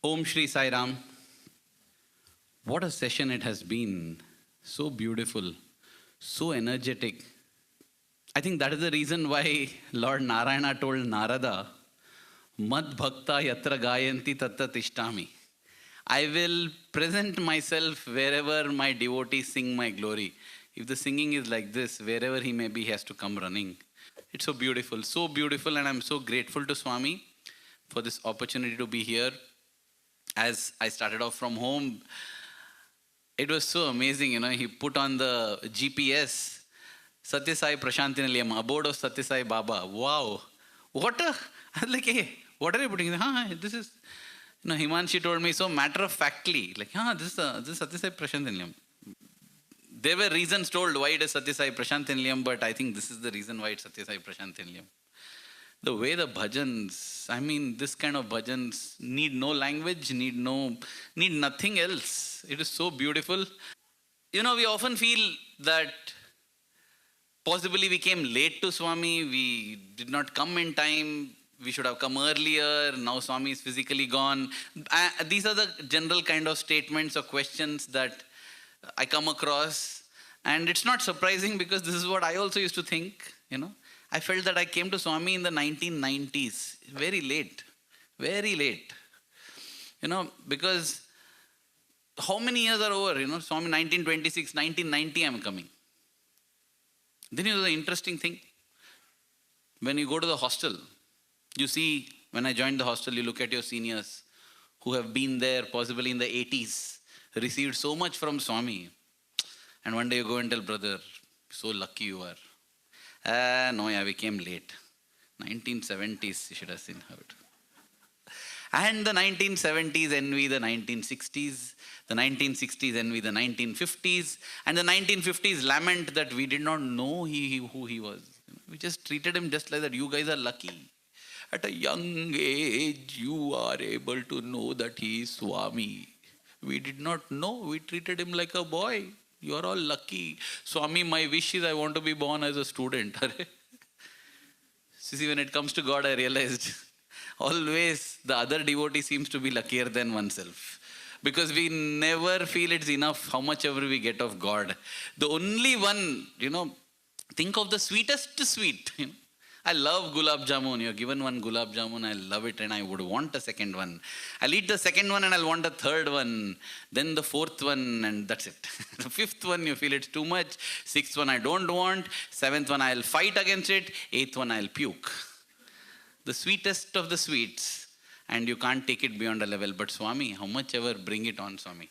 Om Shri Sai Ram. What a session it has been. So beautiful, so energetic. I think that is the reason why Lord Narayana told Narada, Mad Bhakta Yatra Gayanti Tatta Tishtami. I will present myself wherever my devotees sing my glory. If the singing is like this, wherever he may be, he has to come running. It's so beautiful, and I'm so grateful to Swami for this opportunity to be here. As I started off from home, it was so amazing, he put on the GPS, Satya Sai Prashanti Nilayam, abode of Satya Sai Baba. Wow. What a, I was like, hey, what are you putting? This is, Himanshi told me so matter of factly, like, this is Satya Sai Prashanti Nilayam. There were reasons told why it is Satya Sai Prashanti Nilayam, but I think this is the reason why it's Satya Sai Prashanti Nilayam. The way the bhajans, this kind of bhajans need no language, need nothing else. It is so beautiful. We often feel that possibly we came late to Swami, we did not come in time, we should have come earlier, now Swami is physically gone. These are the general kind of statements or questions that I come across. And it's not surprising because this is what I also used to think, I felt that I came to Swami in the 1990s, very late, because how many years are over, Swami 1926, 1990 I'm coming. Then the interesting thing, when you go to the hostel, you see, when I joined the hostel, you look at your seniors who have been there possibly in the 80s, received so much from Swami. And one day you go and tell, brother, so lucky you are. No, we came late. 1970s, you should have seen how it. And the 1970s envy the 1960s. The 1960s envy the 1950s. And the 1950s lament that we did not know who he was. We just treated him just like that. You guys are lucky. At a young age, you are able to know that he is Swami. We did not know. We treated him like a boy. You are all lucky. Swami, my wish is I want to be born as a student. See, when it comes to God, I realized always the other devotee seems to be luckier than oneself. Because we never feel it's enough how much ever we get of God. The only one, think of the sweetest sweet. I love gulab jamun. You're given one gulab jamun, I love it and I would want a second one. I'll eat the second one and I'll want a third one. Then the fourth one and that's it. The fifth one, you feel it's too much. Sixth one, I don't want. Seventh one, I'll fight against it. Eighth one, I'll puke. The sweetest of the sweets. And you can't take it beyond a level. But Swami, how much ever, bring it on, Swami.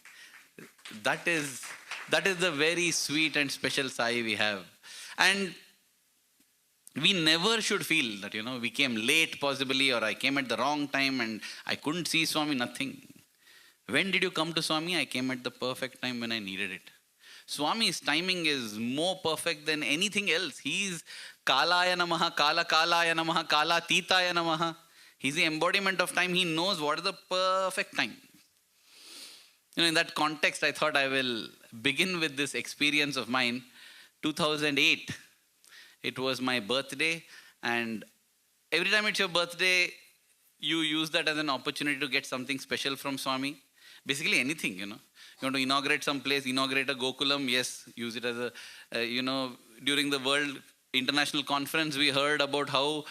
That is the very sweet and special sai we have. And we never should feel that, we came late possibly, or I came at the wrong time and I couldn't see Swami, nothing. When did you come to Swami? I came at the perfect time when I needed it. Swami's timing is more perfect than anything else. He's Kalaya Namaha, Kala Kalaya Namaha, Kala Titaya Namaha. He's the embodiment of time. He knows what is the perfect time. In that context, I thought I will begin with this experience of mine. 2008. It was my birthday, and every time it's your birthday, you use that as an opportunity to get something special from Swami. Basically anything, You want to inaugurate some place, inaugurate a Gokulam, yes, use it as a, during the World International Conference, we heard about how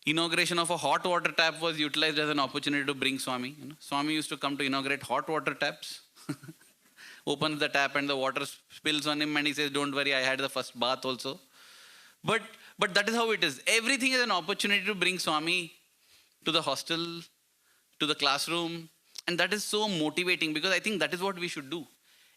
inauguration of a hot water tap was utilized as an opportunity to bring Swami. Swami used to come to inaugurate hot water taps. Opens the tap and the water spills on him and he says, don't worry, I had the first bath also. But that is how it is. Everything is an opportunity to bring Swami to the hostel, to the classroom. And that is so motivating because I think that is what we should do.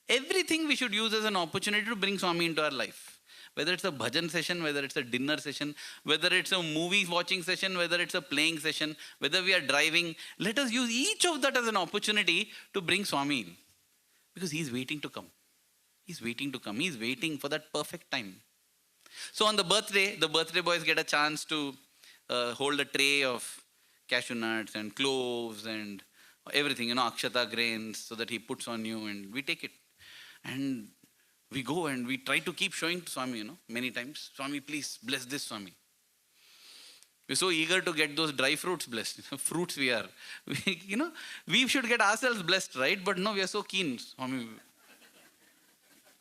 Everything we should use as an opportunity to bring Swami into our life. Whether it's a bhajan session, whether it's a dinner session, whether it's a movie watching session, whether it's a playing session, whether we are driving. Let us use each of that as an opportunity to bring Swami in. Because he's waiting to come. He's waiting to come. He's waiting for that perfect time. So on the birthday boys get a chance to hold a tray of cashew nuts and cloves and everything, akshata grains, so that he puts on you and we take it. And we go and we try to keep showing to Swami, many times. Swami, please bless this, Swami. We're so eager to get those dry fruits blessed. Fruits we are. We should get ourselves blessed, right? But no, we are so keen. Swami.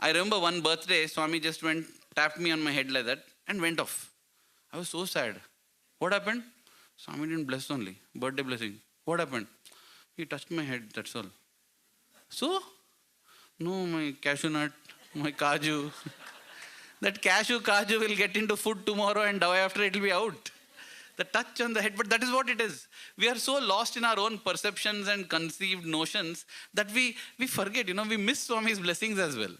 I remember one birthday, Swami just went, tapped me on my head like that and went off. I was so sad. What happened? Swami didn't bless only. Birthday blessing. What happened? He touched my head, that's all. So? No, my cashew nut, my kaju. That kaju will get into food tomorrow and day after it will be out. The touch on the head, but that is what it is. We are so lost in our own perceptions and conceived notions that we forget, we miss Swami's blessings as well.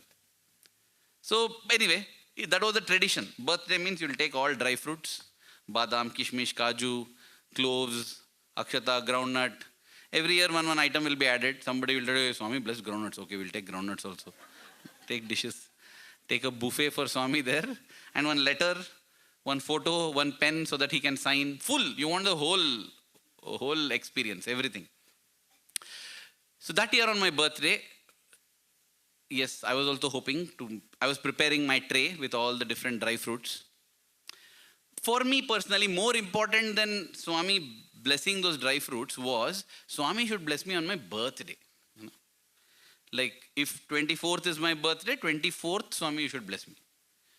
So anyway, that was the tradition. Birthday means you'll take all dry fruits, badam, kishmish, kaju, cloves, akshata, groundnut. Every year one item will be added. Somebody will tell you, Swami bless groundnuts. Okay, we'll take groundnuts also. Take dishes. Take a buffet for Swami there. And one letter, one photo, one pen so that he can sign. Full. You want the whole experience, everything. So that year on my birthday, yes, I was also I was preparing my tray with all the different dry fruits. For me personally, more important than Swami blessing those dry fruits was, Swami should bless me on my birthday. Like if 24th is my birthday, 24th Swami you should bless me.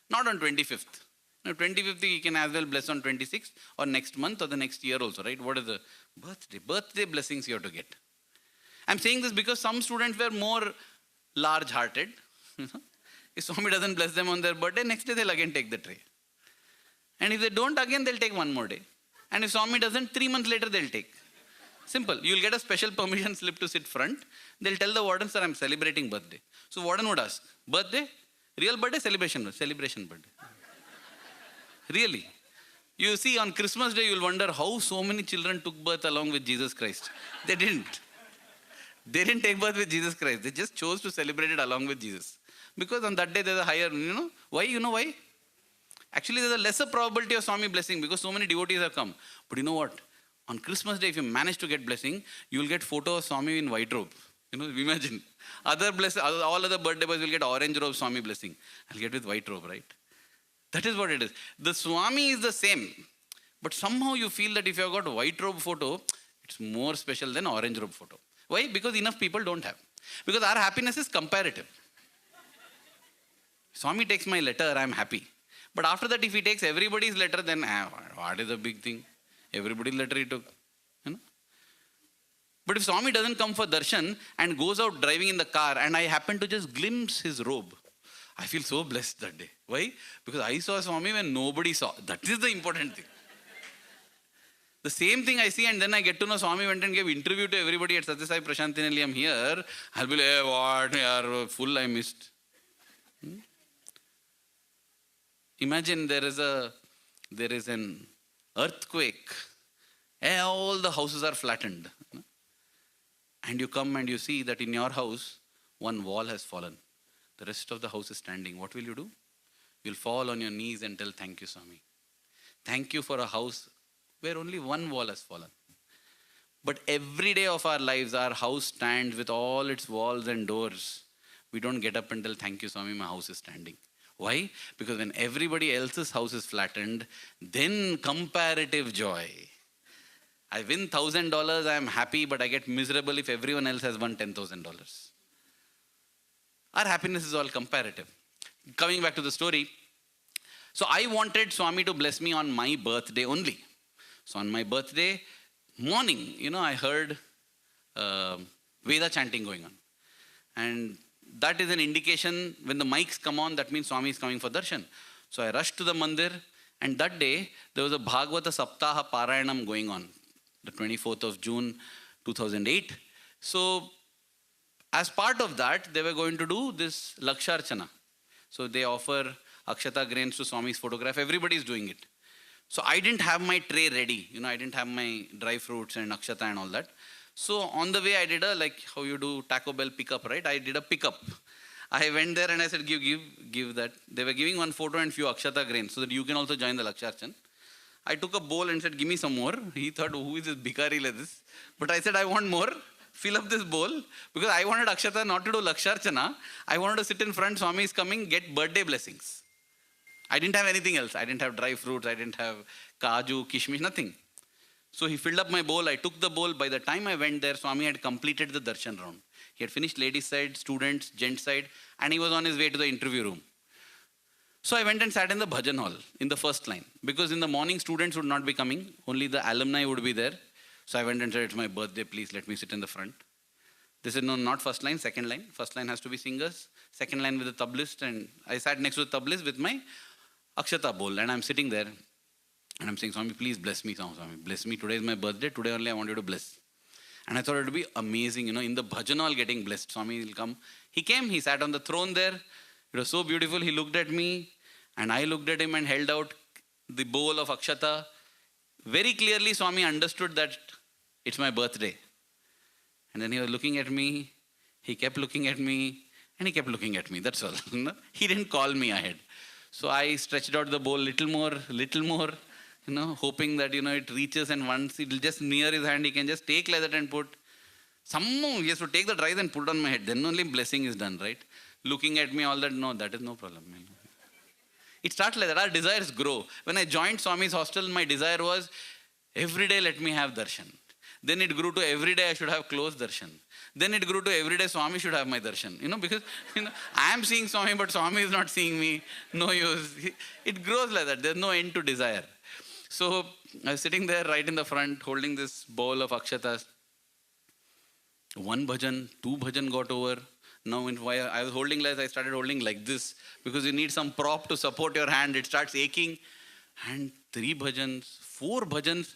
Not on 25th. 25th he can as well bless on 26th or next month or the next year also, right? What is the birthday? Birthday blessings you have to get. I'm saying this because some students were more large-hearted. If Swami doesn't bless them on their birthday, next day they'll again take the tray. And if they don't again, they'll take one more day. And if Swami doesn't, 3 months later they'll take. Simple. You'll get a special permission slip to sit front. They'll tell the warden, sir, I'm celebrating birthday. So warden would ask, birthday? Real birthday? Celebration birthday. Really. You see, on Christmas Day, you'll wonder how so many children took birth along with Jesus Christ. They didn't. They didn't take birth with Jesus Christ. They just chose to celebrate it along with Jesus. Because on that day, there's a higher, why? You know why? Actually, there's a lesser probability of Swami blessing because so many devotees have come. But you know what? On Christmas Day, if you manage to get blessing, you will get photo of Swami in white robe. Imagine. All other birthday boys will get orange robe, Swami blessing. I'll get with white robe, right? That is what it is. The Swami is the same. But somehow you feel that if you have got white robe photo, it's more special than orange robe photo. Why? Because enough people don't have. Because our happiness is comparative. Swami takes my letter, I'm happy. But after that, if he takes everybody's letter, then what is the big thing? Everybody's letter he took. But if Swami doesn't come for darshan and goes out driving in the car and I happen to just glimpse his robe, I feel so blessed that day. Why? Because I saw Swami when nobody saw. That is the important thing. The same thing I see and then I get to know Swami went and gave interview to everybody at Satyasai Prashanti Nilayam here. I'll be like, hey, what? Full I missed. Imagine there is an earthquake. All the houses are flattened. And you come and you see that in your house, one wall has fallen. The rest of the house is standing. What will you do? You'll fall on your knees and tell, thank you, Swami. Thank you for a house where only one wall has fallen. But every day of our lives, our house stands with all its walls and doors. We don't get up and tell, thank you, Swami, my house is standing. Why? Because when everybody else's house is flattened, then comparative joy. I win $1,000, I am happy, but I get miserable if everyone else has won $10,000. Our happiness is all comparative. Coming back to the story. So I wanted Swami to bless me on my birthday only. So on my birthday morning, I heard Veda chanting going on. And that is an indication when the mics come on, that means Swami is coming for darshan. So I rushed to the mandir and that day there was a Bhagavata Saptaha Parayanam going on. The 24th of June 2008. So as part of that, they were going to do this Laksharchana. So they offer Akshata grains to Swami's photograph. Everybody is doing it. So I didn't have my tray ready. I didn't have my dry fruits and Akshata and all that. So on the way I did like how you do Taco Bell pickup, right? I did a pickup. I went there and I said, give that. They were giving one photo and few Akshata grains so that you can also join the Laksharchan. I took a bowl and said, give me some more. He thought, who is this bhikari like this? But I said, I want more. Fill up this bowl. Because I wanted Akshata not to do Laksharchana. I wanted to sit in front. Swami is coming, get birthday blessings. I didn't have anything else. I didn't have dry fruits. I didn't have kaju, kishmish, nothing. So he filled up my bowl. I took the bowl. By the time I went there, Swami had completed the darshan round. He had finished ladies' side, students, gents' side, and he was on his way to the interview room. So I went and sat in the bhajan hall in the first line, because in the morning students would not be coming, only the alumni would be there. So I went and said, it's my birthday, please let me sit in the front. They said, no, not first line, second line. First line has to be singers, second line with the tablist, and I sat next to the tablist with my akshata bowl, and I'm sitting there, and I'm saying, Swami, please bless me, Swami, bless me. Today is my birthday, today only I want you to bless. And I thought it would be amazing, in the bhajan hall getting blessed. Swami will come. He came, he sat on the throne there. It was so beautiful. He looked at me, and I looked at him and held out the bowl of akshata. Very clearly, Swami understood that it's my birthday. And then he was looking at me, he kept looking at me, and he kept looking at me. That's all. He didn't call me ahead. So I stretched out the bowl little more, hoping that, it reaches, and once it will just near his hand, he can just take like that and put. Somehow he has to take the rice and put it on my head. Then only blessing is done, right? Looking at me, all that, no, that is no problem. It starts like that. Our desires grow. When I joined Swami's hostel, my desire was, every day let me have darshan. Then it grew to every day I should have close darshan. Then it grew to every day Swami should have my darshan. Because I am seeing Swami, but Swami is not seeing me. No use. It grows like that. There's no end to desire. So I was sitting there right in the front, holding this bowl of akshatas. One bhajan, two bhajan got over. Now, while I was holding like I started holding like this, because you need some prop to support your hand. It starts aching. And 3 bhajans, 4 bhajans.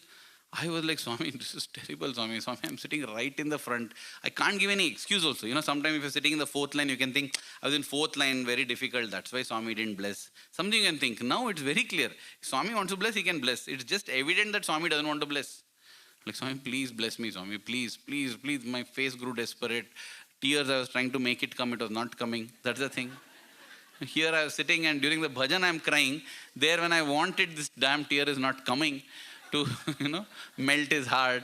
I was like, Swami, this is terrible, Swami. Swami, I'm sitting right in the front. I can't give any excuse also. Sometimes if you're sitting in the 4th line, you can think, I was in 4th line, very difficult. That's why Swami didn't bless. Something you can think. Now it's very clear. If Swami wants to bless, he can bless. It's just evident that Swami doesn't want to bless. Like, Swami, please bless me, Swami. Please, please, please. My face grew desperate. Tears, I was trying to make it come. It was not coming. That's the thing. Here I was sitting, and during the bhajan I'm crying. There when I wanted, this damn tear is not coming to, melt his heart.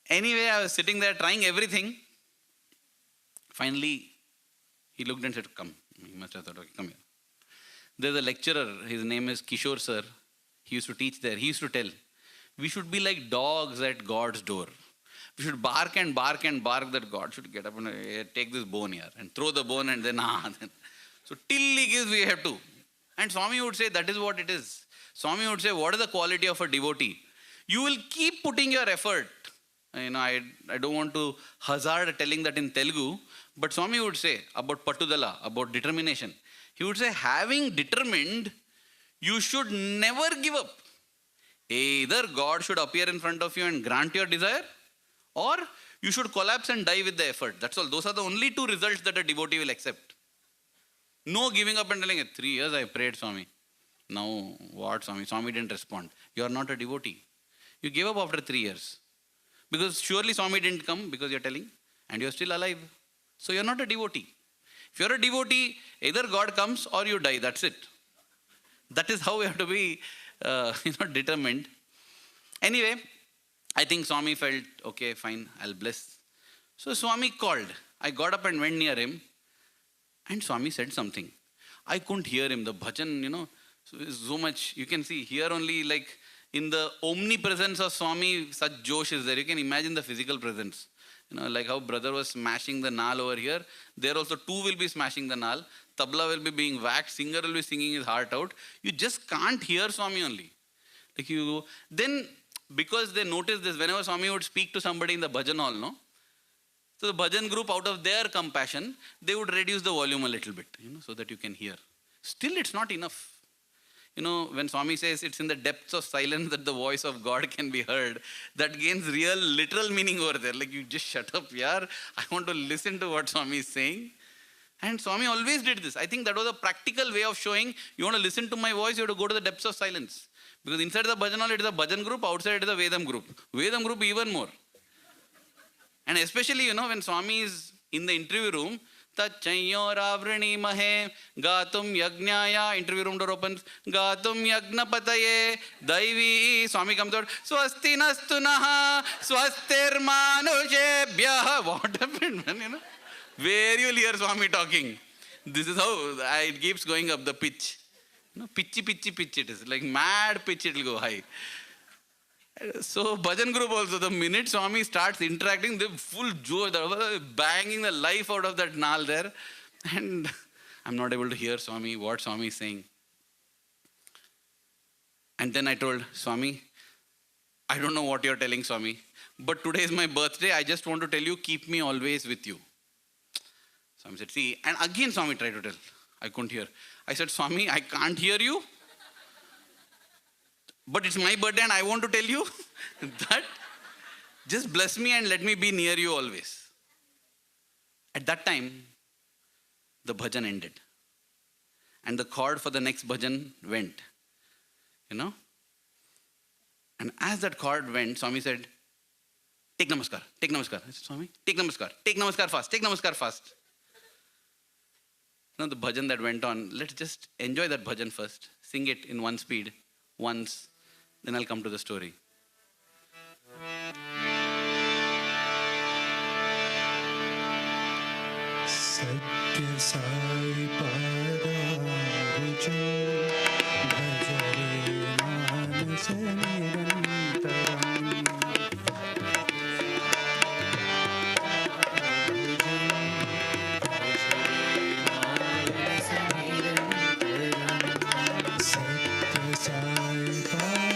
Anyway, I was sitting there trying everything. Finally, he looked and said, come. He must have thought, okay, come here. There's a lecturer. His name is Kishore sir. He used to teach there. He used to tell, we should be like dogs at God's door. We should bark and bark and bark that God should get up and take this bone here and throw the bone, and then. So till he gives, we have to. And Swami would say, that is what it is. Swami would say, what is the quality of a devotee? You will keep putting your effort. I don't want to hazard telling that in Telugu, but Swami would say about patudala, about determination. He would say, having determined, you should never give up. Either God should appear in front of you and grant your desire, or you should collapse and die with the effort. That's all. Those are the only 2 results that a devotee will accept. No giving up and telling, 3 years I prayed, Swami. Now, what, Swami? Swami didn't respond. You are not a devotee. You gave up after 3 years. Because surely Swami didn't come, because you're telling, and you're still alive. So you're not a devotee. If you're a devotee, either God comes or you die. That's it. That is how we have to be determined. Anyway, I think Swami felt, okay, fine, I'll bless. So Swami called. I got up and went near him. And Swami said something. I couldn't hear him. The bhajan, so much. You can see here only, like in the omnipresence of Swami, such Josh is there. You can imagine the physical presence. Like how brother was smashing the naal over here. There also 2 will be smashing the naal. Tabla will be being whacked. Singer will be singing his heart out. You just can't hear Swami only. Then, because they noticed this, whenever Swami would speak to somebody in the bhajan hall, no? So the bhajan group, out of their compassion, they would reduce the volume a little bit, so that you can hear. Still, it's not enough. When Swami says it's in the depths of silence that the voice of God can be heard, that gains real, literal meaning over there. Like, you just shut up, yaar. I want to listen to what Swami is saying. And Swami always did this. I think that was a practical way of showing, you want to listen to my voice, you have to go to the depths of silence. Because inside the bhajan hall, it is a bhajan group, outside it is a Vedam group. Vedam group even more. And especially, when Swami is in the interview room, Tachayyo Ravrani Mahe Gatum Yajnaya, interview room door opens, Gatum Yagnapataye, Daivi, Swami comes out, Swasti Nastunaha, Swastir Manujebhyaha. What happened, man? Where you will hear Swami talking. This is how it keeps going up the pitch. Pitchy, pitchy, pitch it is. Like mad pitch, it will go high. So bhajan group also, the minute Swami starts interacting, the full joy, banging the life out of that naal there. And I'm not able to hear Swami, what Swami is saying. And then I told Swami, I don't know what you're telling Swami, but today is my birthday. I just want to tell you, keep me always with you. Swami said, see, and again Swami tried to tell. I couldn't hear. I said, Swami, I can't hear you. But it's my birthday and I want to tell you that just bless me and let me be near you always. At that time, the bhajan ended. And the chord for the next bhajan went. And as that chord went, Swami said, take namaskar, take namaskar. I said, Swami, take namaskar fast, take namaskar fast. The bhajan that went on, let's just enjoy that bhajan first. Sing it in one speed, once. Then I'll come to the story. Satya Sai Pada Bhujam Bhajare Manasa Nirantaram Satya Sai Pada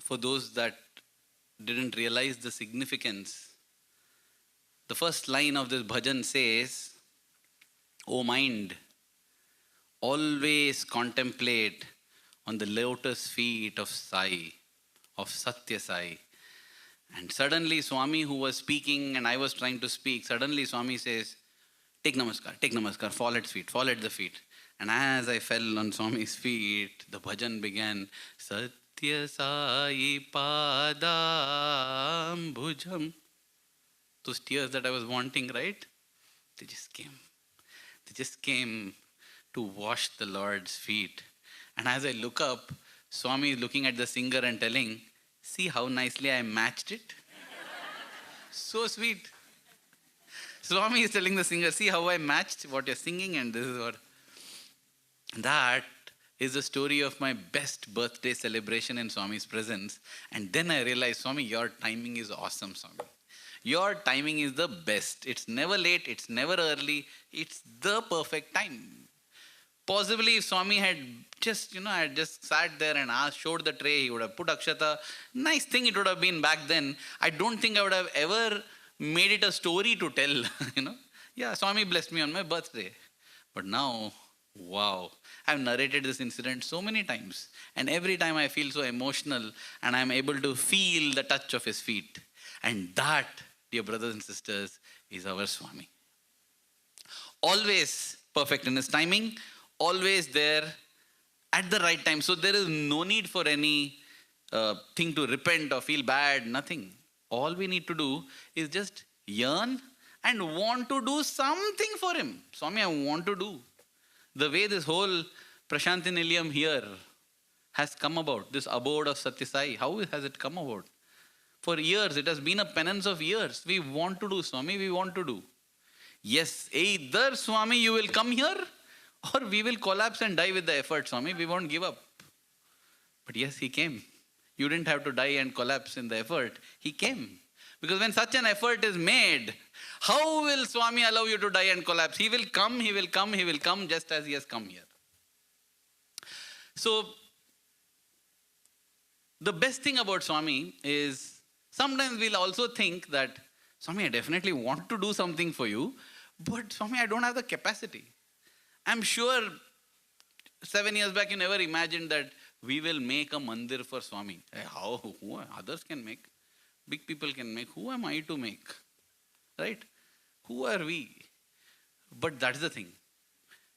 For those that didn't realize the significance, the first line of this bhajan says, O mind, always contemplate on the lotus feet of Sai, of Satya Sai. And suddenly Swami, who was speaking and I was trying to speak, suddenly Swami says, take namaskar, fall at the feet. And as I fell on Swami's feet, the bhajan began, Satya Sai Padam Bhujam. Those tears that I was wanting, right? They just came. They just came to wash the Lord's feet. And as I look up, Swami is looking at the singer and telling, see how nicely I matched it? So sweet. Swami is telling the singer, see how I matched what you're singing, and this is what. That is the story of my best birthday celebration in Swami's presence. And then I realized, Swami, your timing is awesome, Swami. Your timing is the best. It's never late, it's never early, it's the perfect time. Possibly if Swami had just, had just sat there and showed the tray, he would have put Akshata. Nice thing it would have been back then. I don't think I would have ever made it a story to tell, Yeah, Swami blessed me on my birthday. But now, wow, I've narrated this incident so many times. And every time I feel so emotional and I'm able to feel the touch of his feet. And that, dear brothers and sisters, is our Swami. Always perfect in his timing, always there at the right time. So there is no need for any thing to repent or feel bad, nothing. All we need to do is just yearn and want to do something for him. Swami, I want to do. The way this whole Prashanti Nilayam here has come about, this abode of Satya Sai, how has it come about? For years, it has been a penance of years. We want to do, Swami, we want to do. Yes, either Swami, you will come here, or we will collapse and die with the effort, Swami. We won't give up. But yes, he came. You didn't have to die and collapse in the effort. He came. Because when such an effort is made, how will Swami allow you to die and collapse? He will come, he will come, he will come just as he has come here. So, the best thing about Swami is, sometimes we'll also think that, Swami, I definitely want to do something for you, but Swami, I don't have the capacity. I'm sure 7 years back you never imagined that we will make a mandir for Swami. How? Who? Others can make. Big people can make. Who am I to make? Right? Who are we? But that's the thing.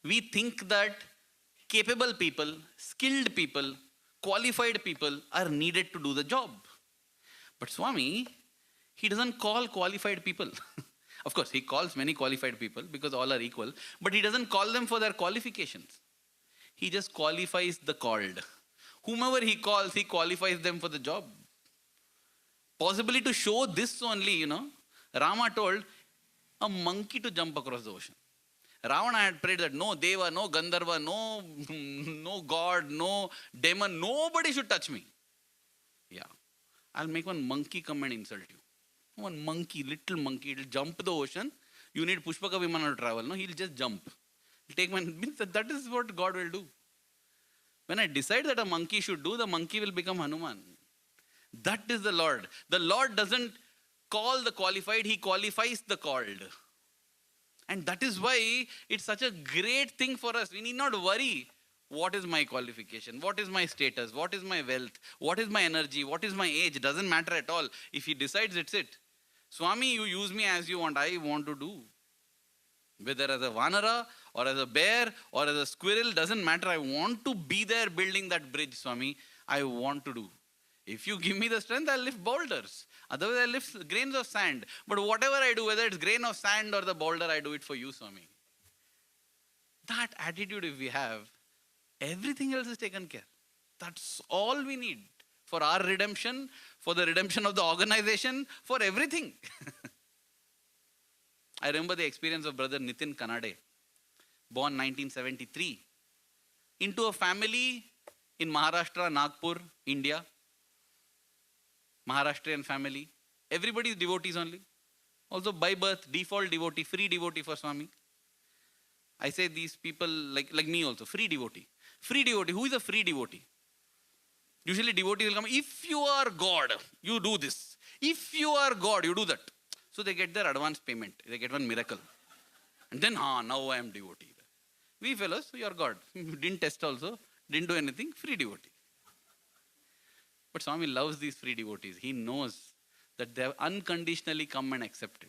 We think that capable people, skilled people, qualified people are needed to do the job. But Swami, he doesn't call qualified people. Of course, he calls many qualified people because all are equal. But he doesn't call them for their qualifications. He just qualifies the called. Whomever he calls, he qualifies them for the job. Possibly to show this only, Rama told a monkey to jump across the ocean. Ravana had prayed that no Deva, no Gandharva, no God, no demon, nobody should touch me. Yeah. I'll make one monkey come and insult you. One monkey, little monkey, it'll jump the ocean. You need Pushpaka Vimana to travel, no? He'll just jump. He'll take that is what God will do. When I decide that a monkey should do, the monkey will become Hanuman. That is the Lord. The Lord doesn't call the qualified, he qualifies the called. And that is why it's such a great thing for us. We need not worry. What is my qualification? What is my status? What is my wealth? What is my energy? What is my age? It doesn't matter at all. If he decides, it's it. Swami, you use me as you want. I want to do. Whether as a Vanara or as a bear or as a squirrel, doesn't matter. I want to be there building that bridge, Swami. I want to do. If you give me the strength, I'll lift boulders. Otherwise, I'll lift grains of sand. But whatever I do, whether it's grain of sand or the boulder, I do it for you, Swami. That attitude if we have, everything else is taken care. That's all we need for our redemption, for the redemption of the organization, for everything. I remember the experience of brother Nitin Kanade, born 1973, into a family in Maharashtra, Nagpur, India. Maharashtrian family. Everybody is devotees only. Also by birth, default devotee, free devotee for Swami. I say these people like me also, free devotee. Free devotee. Who is a free devotee? Usually devotee will come, if you are God, you do this. If you are God, you do that. So they get their advance payment. They get one miracle. And then, now I am devotee. We fellows, you are God. Didn't test also, didn't do anything, free devotee. But Swami loves these free devotees. He knows that they have unconditionally come and accepted.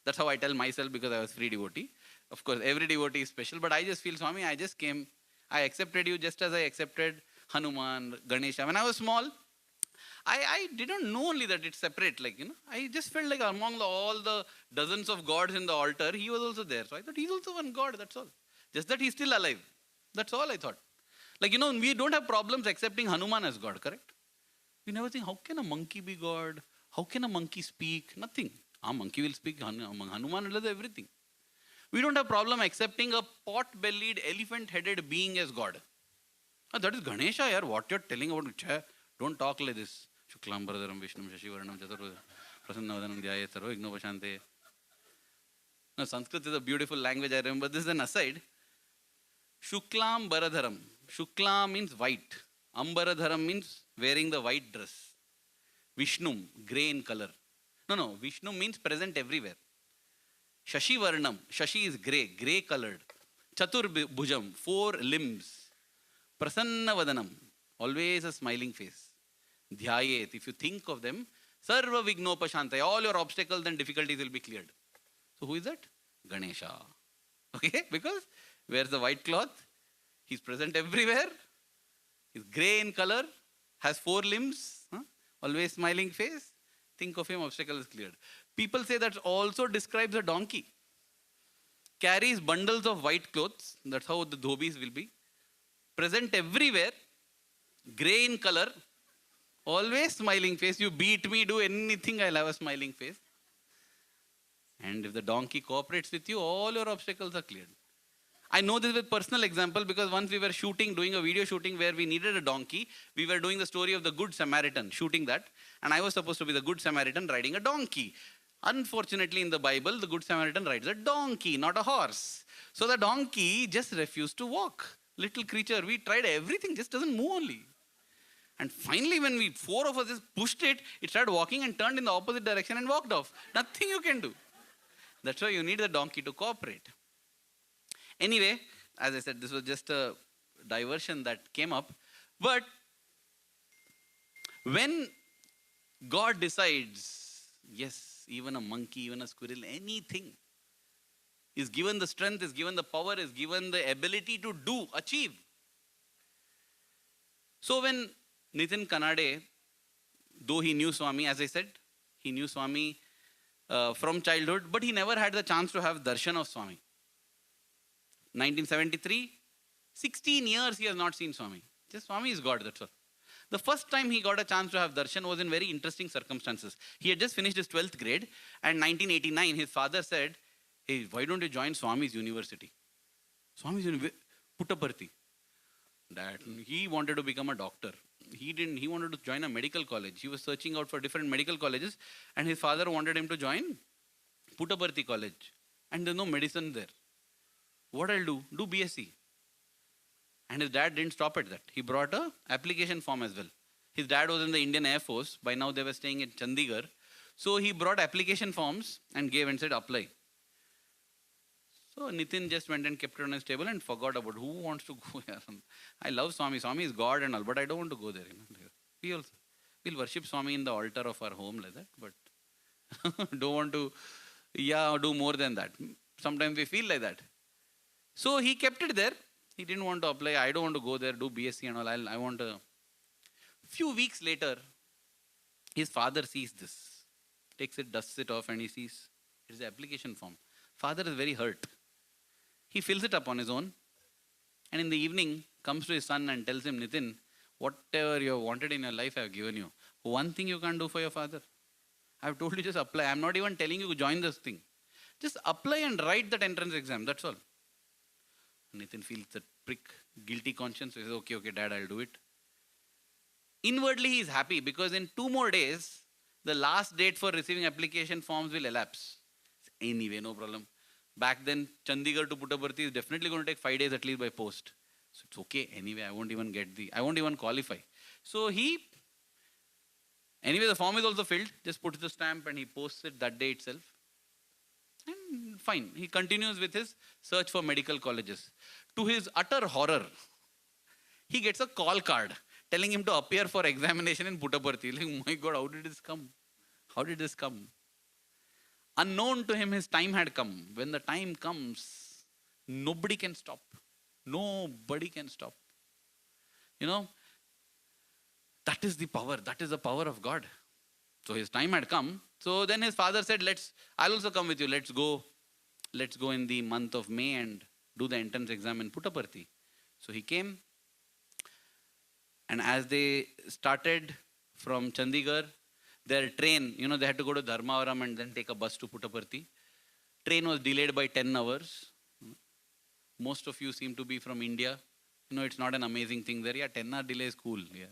That's how I tell myself because I was free devotee. Of course, every devotee is special, but I just feel, Swami, I just came. I accepted you just as I accepted Hanuman, Ganesha. When I was small, I didn't know only that it's separate. I just felt like among all the dozens of gods in the altar, he was also there. So I thought he's also one God, that's all. Just that he's still alive. That's all I thought. We don't have problems accepting Hanuman as God, correct? We never think, how can a monkey be God? How can a monkey speak? Nothing. A monkey will speak. Hanuman does everything. We don't have problem accepting a pot-bellied, elephant-headed being as God. That is Ganesha, yaar. What you're telling about, don't talk like this. Shuklam Bharadaram Vishnum Shashivaranam Chaturveda Prasannavadanam Dhyaye Sarva Vignopashante. Now, Sanskrit is a beautiful language. I remember this is an aside. Shuklam Baradharam. Shukla means white. Ambaradharam means wearing the white dress. Vishnum, grey in color. No, Vishnu means present everywhere. Shashi Varnam, Shashi is grey, grey colored. Chatur Bhujam, 4 limbs. Prasanna Vadanam, always a smiling face. Dhyayet, if you think of them, Sarva Vignopashantaya, all your obstacles and difficulties will be cleared. So who is that? Ganesha. Okay, because wears the white cloth, he's present everywhere, he's grey in color, has 4 limbs, always smiling face. Think of him, obstacle is cleared. People say that also describes a donkey. Carries bundles of white clothes, that's how the dhobis will be. Present everywhere, grey in color, always smiling face. You beat me, do anything, I'll have a smiling face. And if the donkey cooperates with you, all your obstacles are cleared. I know this with personal example because once we were shooting, doing a video shooting where we needed a donkey. We were doing the story of the Good Samaritan, shooting that. And I was supposed to be the Good Samaritan riding a donkey. Unfortunately, in the Bible, the Good Samaritan rides a donkey, not a horse. So the donkey just refused to walk. Little creature, we tried everything, just doesn't move only. And finally, when 4 of us just pushed it, it started walking and turned in the opposite direction and walked off. Nothing you can do. That's why you need the donkey to cooperate. Anyway, as I said, this was just a diversion that came up. But when God decides, yes, even a monkey, even a squirrel, anything, is given the strength, is given the power, is given the ability to do, achieve. So when Nitin Kanade, though he knew Swami, as I said, he knew Swami from childhood, but he never had the chance to have darshan of Swami. 1973, 16 years he has not seen Swami. Just Swami is God, that's all. The first time he got a chance to have darshan was in very interesting circumstances. He had just finished his 12th grade, and 1989 his father said, hey, why don't you join Swami's university? Swami's university, Puttaparthi. That he wanted to become a doctor. He wanted to join a medical college. He was searching out for different medical colleges, and his father wanted him to join Puttaparthi college. And there's no medicine there. What I'll do? Do BSc. And his dad didn't stop at that. He brought a application form as well. His dad was in the Indian Air Force. By now they were staying in Chandigarh. So he brought application forms and gave and said, apply. So Nitin just went and kept it on his table and forgot about who wants to go here. I love Swami. Swami is God and all, but I don't want to go there. We'll worship Swami in the altar of our home like that, but don't want to, do more than that. Sometimes we feel like that. So he kept it there. He didn't want to apply. I don't want to go there, do BSc and all. I want to. Few weeks later, his father sees this. Takes it, dusts it off, and he sees it is the application form. Father is very hurt. He fills it up on his own. And in the evening, comes to his son and tells him, Nitin, whatever you have wanted in your life, I have given you. One thing you can't do for your father. I have told you just apply. I am not even telling you to join this thing. Just apply and write that entrance exam. That's all. Nitin feels that prick, guilty conscience. He says, okay, dad, I'll do it. Inwardly, he is happy because in 2 more days, the last date for receiving application forms will elapse. Anyway, no problem. Back then, Chandigarh to Puttaparthi is definitely going to take 5 days at least by post. So it's okay. Anyway, I won't even qualify. So anyway, the form is also filled. Just puts the stamp and he posts it that day itself. And fine. He continues with his search for medical colleges. To his utter horror, he gets a call card telling him to appear for examination in Puttaparthi. Like, my God, how did this come? How did this come? Unknown to him, his time had come. When the time comes, nobody can stop. Nobody can stop. That is the power. That is the power of God. So his time had come. So then his father said, I'll also come with you. Let's go in the month of May and do the entrance exam in Puttaparthi. So he came. And as they started from Chandigarh, their train, they had to go to Dharmavaram and then take a bus to Puttaparthi. Train was delayed by 10 hours. Most of you seem to be from India. It's not an amazing thing there. 10-hour delay is cool. Yeah.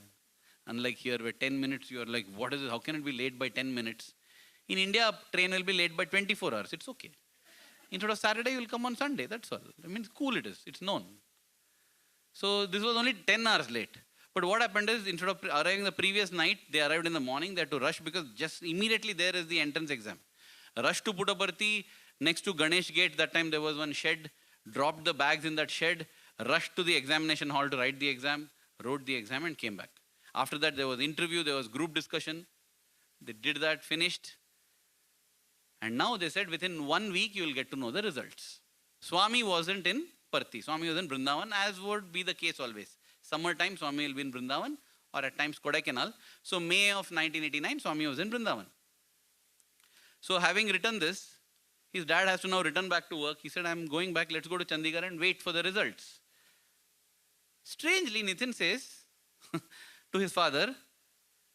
Unlike here where 10 minutes, you are like, what is it? How can it be late by 10 minutes? In India, train will be late by 24 hours. It's okay. Instead of Saturday, you will come on Sunday. That's all. Cool it is. It's known. So this was only 10 hours late. But what happened is, instead of arriving the previous night, they arrived in the morning. They had to rush because just immediately there is the entrance exam. Rush to Puttaparthi, next to Ganesh Gate. That time there was one shed. Dropped the bags in that shed. Rushed to the examination hall to write the exam. Wrote the exam and came back. After that, there was interview. There was group discussion. They did that, finished. And now they said within 1 week you will get to know the results. Swami wasn't in Parthi. Swami was in Vrindavan, as would be the case always. Summertime, Swami will be in Vrindavan, or at times Kodaikanal. So May of 1989, Swami was in Vrindavan. So having written this, his dad has to now return back to work. He said, I'm going back, let's go to Chandigarh and wait for the results. Strangely, Nitin says to his father,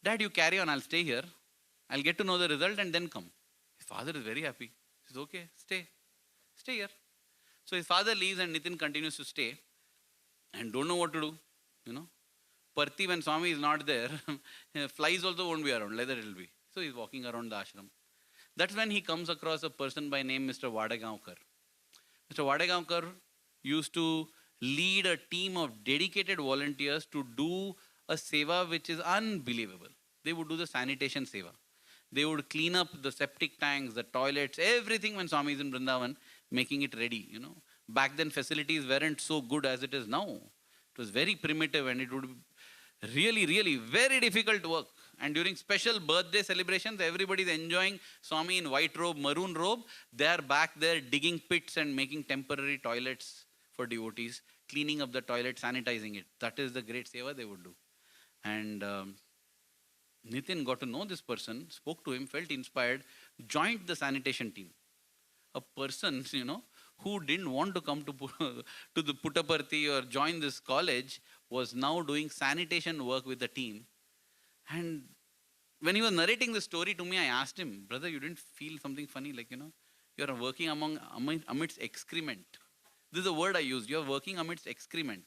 Dad, you carry on, I'll stay here. I'll get to know the result and then come. His father is very happy. He says, okay, stay here. So his father leaves and Nitin continues to stay and don't know what to do, Parthi, when Swami is not there, flies also won't be around, leather it will be. So he's walking around the ashram. That's when he comes across a person by name Mr. Vadagaonkar. Mr. Vadagaonkar used to lead a team of dedicated volunteers to do a seva which is unbelievable. They would do the sanitation seva. They would clean up the septic tanks, the toilets, everything when Swami is in Vrindavan, making it ready, Back then facilities weren't so good as it is now. It was very primitive and it would be really, really very difficult work. And during special birthday celebrations, everybody is enjoying Swami in white robe, maroon robe. They are back there digging pits and making temporary toilets for devotees, cleaning up the toilet, sanitizing it. That is the great seva they would do. And Nitin got to know this person, spoke to him, felt inspired, joined the sanitation team. A person, who didn't want to come to the Puttaparthi or join this college was now doing sanitation work with the team. And when he was narrating the story to me, I asked him, brother, you didn't feel something funny? You are working amidst excrement. This is the word I used. You are working amidst excrement.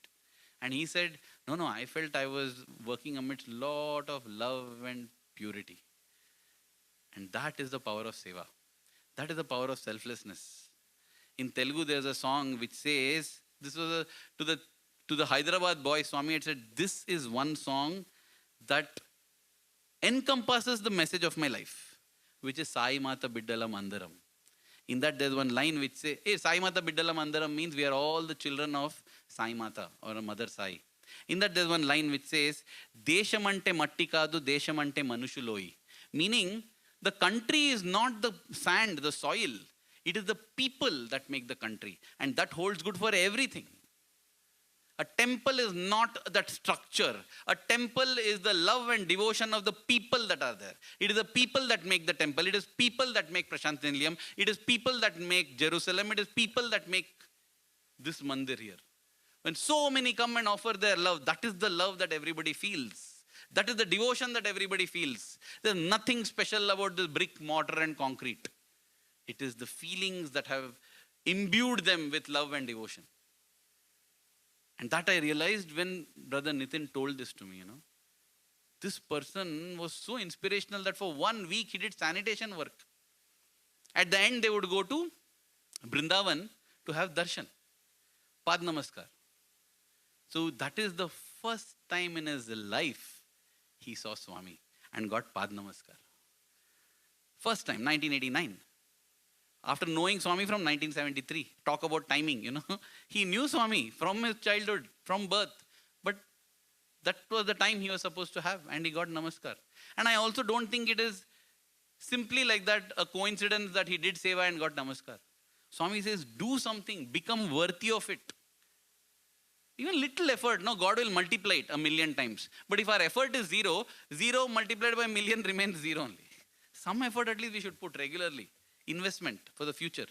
And he said, no, I felt I was working amidst lot of love and purity. And that is the power of seva. That is the power of selflessness. In Telugu, there's a song which says, this was to the Hyderabad boys, Swami had said, this is one song that encompasses the message of my life, which is Sai Mata Biddala Mandaram. In that, there's one line which says, Sai Mata Biddala Mandaram means we are all the children of Sai Mata or a Mother Sai. In that, there's one line which says, Deshamante matti kadu, Deshamante manushuloyi. Meaning, the country is not the sand, the soil. It is the people that make the country. And that holds good for everything. A temple is not that structure. A temple is the love and devotion of the people that are there. It is the people that make the temple. It is people that make Prashant Nilayam. It is people that make Jerusalem. It is people that make this mandir here. When so many come and offer their love, that is the love that everybody feels. That is the devotion that everybody feels. There's nothing special about this brick, mortar and concrete. It is the feelings that have imbued them with love and devotion. And that I realized when Brother Nitin told this to me, This person was so inspirational that for 1 week he did sanitation work. At the end, they would go to Vrindavan to have darshan, Pad Namaskar. So that is the first time in his life he saw Swami and got Pad Namaskar. First time, 1989. After knowing Swami from 1973, talk about timing, He knew Swami from his childhood, from birth. But that was the time he was supposed to have and he got Namaskar. And I also don't think it is simply like that, a coincidence that he did seva and got Namaskar. Swami says, do something, become worthy of it. Even little effort, God will multiply it 1,000,000 times. But if our effort is zero, 0 multiplied by 1,000,000 remains 0 only. Some effort at least we should put regularly. Investment for the future.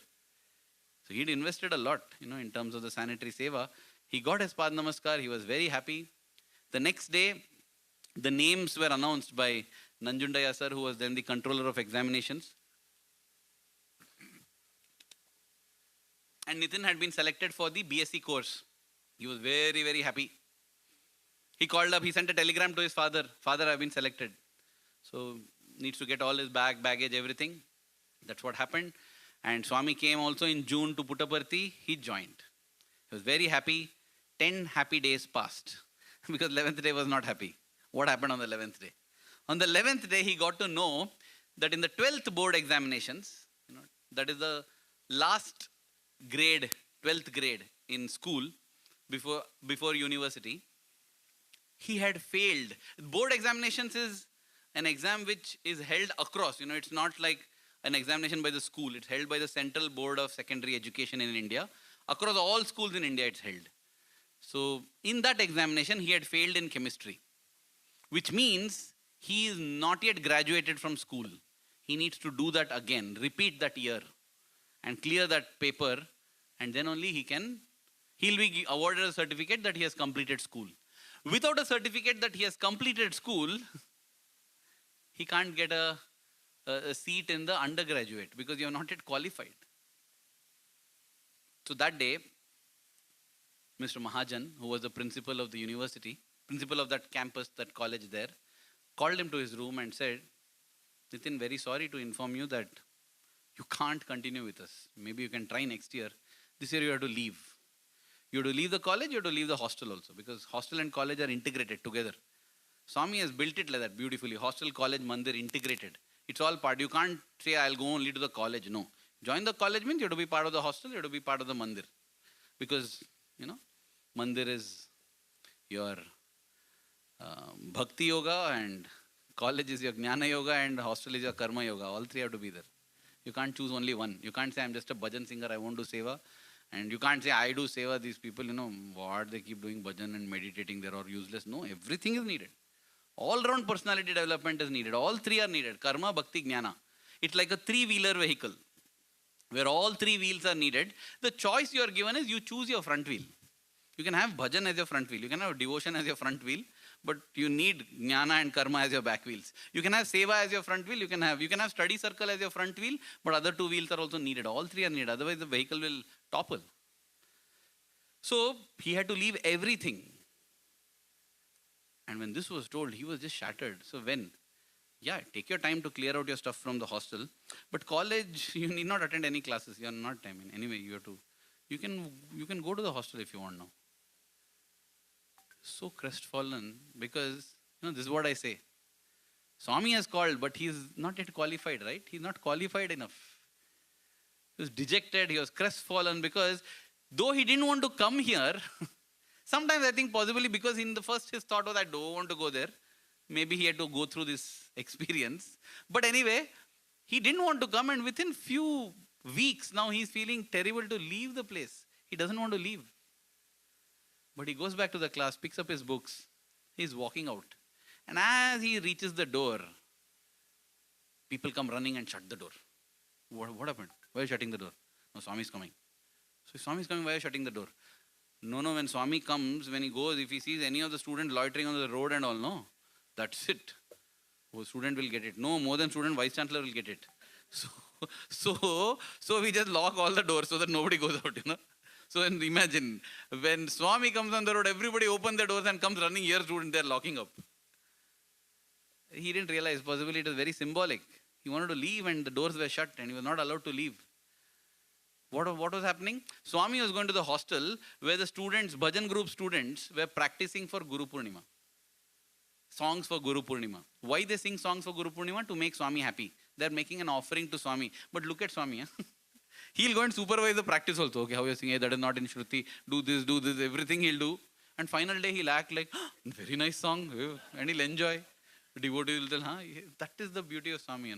So he'd invested a lot, in terms of the sanitary seva. He got his Pad Namaskar. He was very happy. The next day, the names were announced by Nanjundaya sir, who was then the controller of examinations. And Nitin had been selected for the BSc course. He was very, very happy. He called up, he sent a telegram to his father. Father, I've been selected. So needs to get all his baggage, everything. That's what happened. And Swami came also in June to Puttaparthi. He joined. He was very happy. 10 happy days passed because 11th day was not happy. What happened on the 11th day? On the 11th day, he got to know that in the 12th board examinations, that is the last grade, 12th grade in school before university, he had failed. Board examinations is an exam which is held across. It's not like an examination by the school. It's held by the Central Board of Secondary Education in India. Across all schools in India, it's held. So in that examination, he had failed in chemistry, which means he is not yet graduated from school. He needs to do that again, repeat that year and clear that paper, and then only he'll be awarded a certificate that he has completed school. Without a certificate that he has completed school, he can't get a seat in the undergraduate because you have not yet qualified. So that day, Mr. Mahajan, who was the principal of the university, principal of that campus, that college there, called him to his room and said, Nitin, very sorry to inform you that you can't continue with us. Maybe you can try next year. This year you have to leave. You have to leave the college, you have to leave the hostel also, because hostel and college are integrated together. Swami has built it like that beautifully. Hostel, college, mandir integrated. It's all part. You can't say, I'll go only to the college. No. Join the college means you have to be part of the hostel, you have to be part of the mandir. Because, mandir is your bhakti yoga, and college is your jnana yoga, and hostel is your karma yoga. All three have to be there. You can't choose only one. You can't say, I'm just a bhajan singer, I won't do seva. And you can't say, I do seva. These people, what they keep doing bhajan and meditating, they're all useless. No, everything is needed. All-round personality development is needed. All three are needed. Karma, bhakti, jnana. It's like a three-wheeler vehicle where all three wheels are needed. The choice you are given is you choose your front wheel. You can have bhajan as your front wheel. You can have devotion as your front wheel. But you need jnana and karma as your back wheels. You can have seva as your front wheel. You can have study circle as your front wheel. But other two wheels are also needed. All three are needed. Otherwise the vehicle will topple. So he had to leave everything. And when this was told, he was just shattered. So take your time to clear out your stuff from the hostel. But college, you need not attend any classes. You are not timing. Anyway, you can go to the hostel if you want now. So crestfallen, because this is what I say. Swami has called, but he is not yet qualified, right? He's not qualified enough. He was dejected, he was crestfallen, because though he didn't want to come here, sometimes I think possibly because in the first his thought was, I don't want to go there. Maybe he had to go through this experience. But anyway, he didn't want to come, and within few weeks now he's feeling terrible to leave the place. He doesn't want to leave. But he goes back to the class, picks up his books. He's walking out. And as he reaches the door, people come running and shut the door. What happened? Why are you shutting the door? No, Swami is coming. So Swami is coming, why are you shutting the door? No, when Swami comes, when he goes, if he sees any of the students loitering on the road and all, no, that's it. Oh, student will get it. No, more than student, vice chancellor will get it. So we just lock all the doors so that nobody goes out, So imagine, when Swami comes on the road, everybody opens the doors and comes running, here student, they're locking up. He didn't realize, possibly it was very symbolic. He wanted to leave and the doors were shut and he was not allowed to leave. What was happening? Swami was going to the hostel where the students, bhajan group students, were practicing for Guru Purnima. Songs for Guru Purnima. Why they sing songs for Guru Purnima? To make Swami happy. They're making an offering to Swami. But look at Swami. He'll go and supervise the practice also. Okay, how you're singing, that is not in Shruti. Do this, everything he'll do. And final day he'll act like, very nice song. And he'll enjoy. The devotee will tell, that is the beauty of Swami,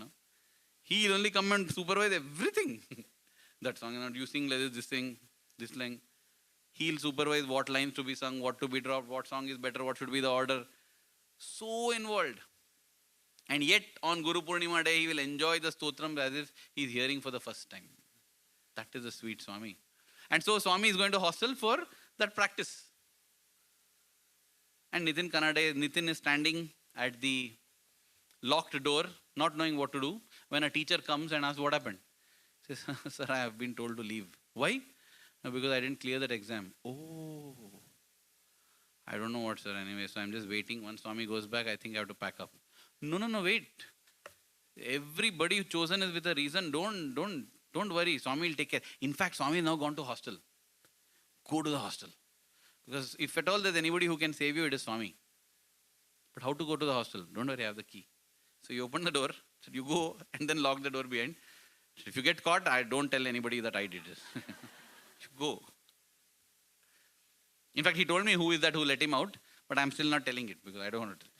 He'll only come and supervise everything. That song, you sing like this thing, this line. He'll supervise what lines to be sung, what to be dropped, what song is better, what should be the order. So involved. And yet on Guru Purnima day, he will enjoy the stotram as if he's hearing for the first time. That is the sweet Swami. And so Swami is going to hostel for that practice. And Nitin is standing at the locked door, not knowing what to do. When a teacher comes and asks what happened. He says, sir, I have been told to leave. Why? No, because I didn't clear that exam. Oh, I don't know what, sir. Anyway, so I'm just waiting. Once Swami goes back, I think I have to pack up. No, wait. Everybody chosen is with a reason. Don't worry. Swami will take care. In fact, Swami has now gone to hostel. Go to the hostel. Because if at all there's anybody who can save you, it is Swami. But how to go to the hostel? Don't worry, I have the key. So you open the door, so you go and then lock the door behind. If you get caught, I don't tell anybody that I did it. You go. In fact, he told me who is that who let him out, but I'm still not telling it because I don't want to tell.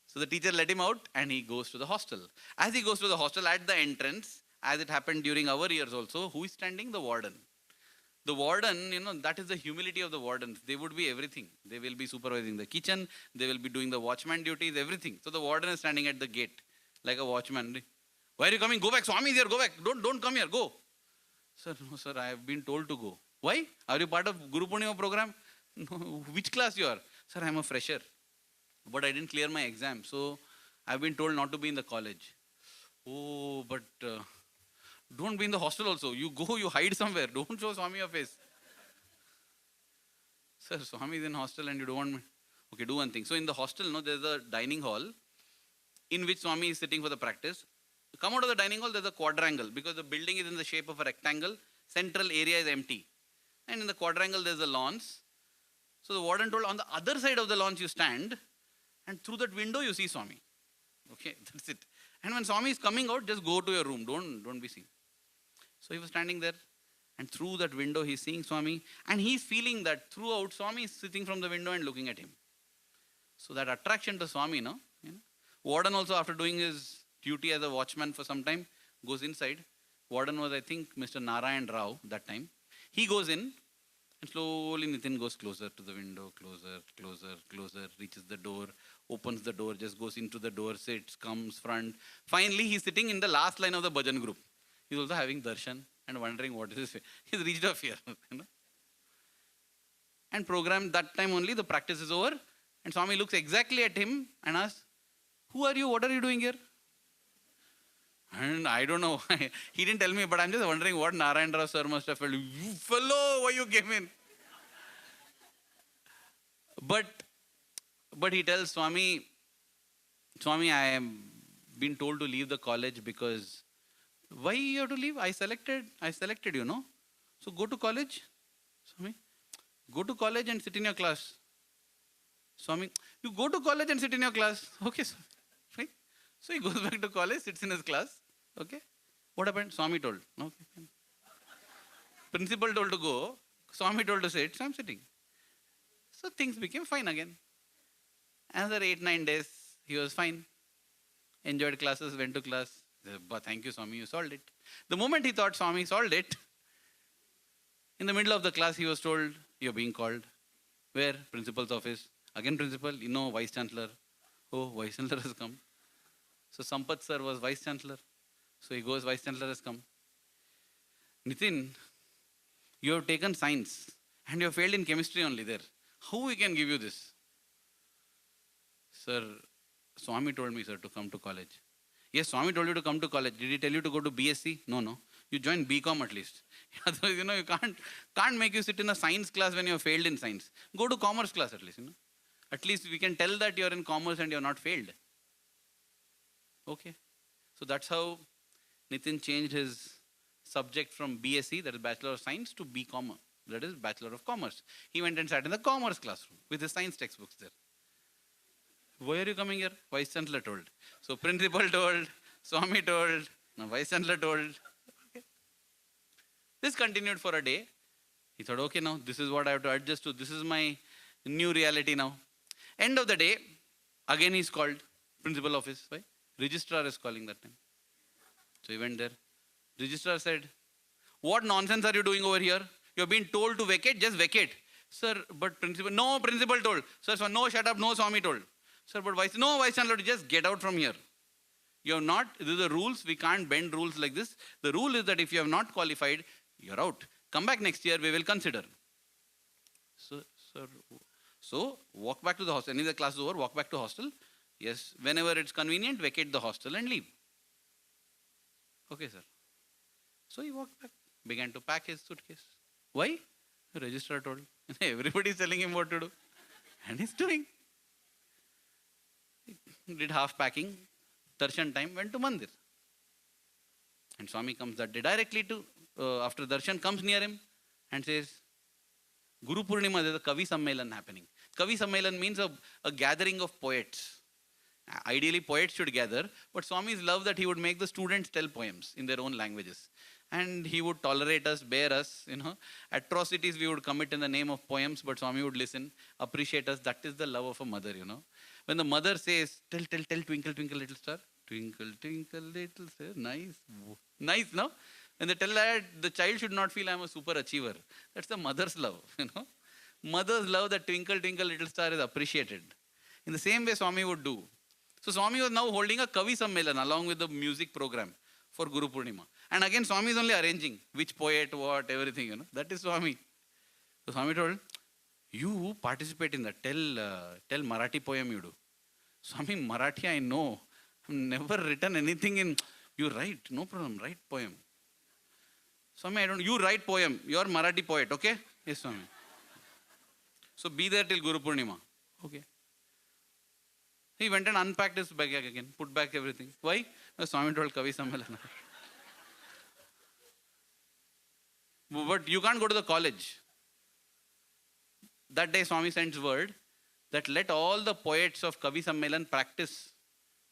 So the teacher let him out and he goes to the hostel. As he goes to the hostel, at the entrance, as it happened during our years also, who is standing? The warden. The warden, that is the humility of the wardens. They would be everything. They will be supervising the kitchen. They will be doing the watchman duties, everything. So the warden is standing at the gate like a watchman. Why are you coming? Go back. Swami is here. Go back. Don't come here. Go. Sir, no, sir, I have been told to go. Why? Are you part of Guru Purnima program? No. Which class you are? Sir, I am a fresher. But I didn't clear my exam. So I've been told not to be in the college. Oh, but don't be in the hostel also. You go, you hide somewhere. Don't show Swami your face. Sir, Swami is in hostel and you don't want me. Okay, do one thing. So in the hostel, there's a dining hall in which Swami is sitting for the practice. Come out of the dining hall, there's a quadrangle because the building is in the shape of a rectangle. Central area is empty. And in the quadrangle, there's the lawns. So the warden told, on the other side of the lawns you stand and through that window you see Swami. Okay, that's it. And when Swami is coming out, just go to your room. Don't be seen. So he was standing there and through that window he's seeing Swami and he's feeling that throughout Swami is sitting from the window and looking at him. So that attraction to Swami, Warden also, after doing his duty as a watchman for some time, goes inside. Warden was, I think, Mr. Narayan Rao that time. He goes in and slowly Nitin goes closer to the window, closer, reaches the door, opens the door, just goes into the door, sits, comes front. Finally, he's sitting in the last line of the bhajan group. He's also having darshan and wondering what is his fear. He's reached a fear. And program that time only, the practice is over. And Swami looks exactly at him and asks, who are you? What are you doing here? And I don't know. He didn't tell me, but I'm just wondering what Narayan Rao sir must have felt. You fellow, why you came in? But he tells Swami, I am been told to leave the college because, why you have to leave? I selected you, So go to college. Swami, go to college and sit in your class. Swami, you go to college and sit in your class. Okay, Swami. Right? So he goes back to college, sits in his class. Okay. What happened? Swami told. Okay, fine. Principal told to go. Swami told to sit. So I'm sitting. So things became fine again. Another 8-9 days, he was fine. Enjoyed classes, went to class. But thank you, Swami, you solved it. The moment he thought Swami solved it, in the middle of the class, he was told, you're being called. Where? Principal's office. Again, principal, Vice Chancellor. Oh, Vice Chancellor has come. So Sampath sir was Vice Chancellor. So he goes, Vice Chancellor has come. Nitin, you have taken science and you have failed in chemistry only there. How we can give you this? Sir, Swami told me, sir, to come to college. Yes, Swami told you to come to college. Did he tell you to go to BSc? No. You join BCom at least. Otherwise, you can't make you sit in a science class when you have failed in science. Go to commerce class at least, At least we can tell that you are in commerce and you are not failed. Okay. So that's how Nitin changed his subject from BSc, that is Bachelor of Science, to BCom, that is Bachelor of Commerce. He went and sat in the commerce classroom with his science textbooks there. Why are you coming here? Vice Chancellor told. So principal told, Swami told, now Vice Chancellor told. Okay. This continued for a day. He thought, okay, now this is what I have to adjust to. This is my new reality now. End of the day, again he's called, principal office. Why? Registrar is calling that time. So he went there. Registrar said, what nonsense are you doing over here? You're being told to vacate, just vacate. Sir, but principal, no, principal told. Sir, so no, shut up, no, Swami told. Sir, but Vice Chancellor, just get out from here. You have not, these are the rules, we can't bend rules like this. The rule is that if you have not qualified, you're out. Come back next year, we will consider. So walk back to the hostel. Any of the class is over, walk back to hostel. Yes, whenever it's convenient, vacate the hostel and leave. Okay, sir. So he walked back, began to pack his suitcase. Why? The registrar told. Everybody is telling him what to do. And he's doing. He did half packing. Darshan time, went to Mandir. And Swami comes that day directly to, after Darshan, comes near him and says, Guru Purnima, there's a Kavi Sammelan happening. Kavi Sammelan means a gathering of poets. Ideally, poets should gather, but Swami's love that he would make the students tell poems in their own languages. And he would tolerate us, bear us, atrocities we would commit in the name of poems, but Swami would listen, appreciate us. That is the love of a mother. When the mother says, tell, twinkle, twinkle, little star. Twinkle, twinkle, little star. Nice. Nice, no? When they tell that, the child should not feel I'm a super achiever. That's the mother's love, Mother's love, that twinkle, twinkle, little star is appreciated. In the same way, Swami would do. So Swami was now holding a Kavi Sammelan along with the music program for Guru Purnima. And again, Swami is only arranging which poet, what, everything, That is Swami. So Swami told, you participate in that. Tell Marathi poem you do. Swami, Marathi I know. I've never written anything in... You write, no problem, write poem. Swami, you write poem. You are Marathi poet, okay? Yes, Swami. So be there till Guru Purnima. Okay. He went and unpacked his bag again, put back everything. Why? Because Swami told Kavi Sammelana. But you can't go to the college. That day Swami sends word that let all the poets of Kavi Sammelan practice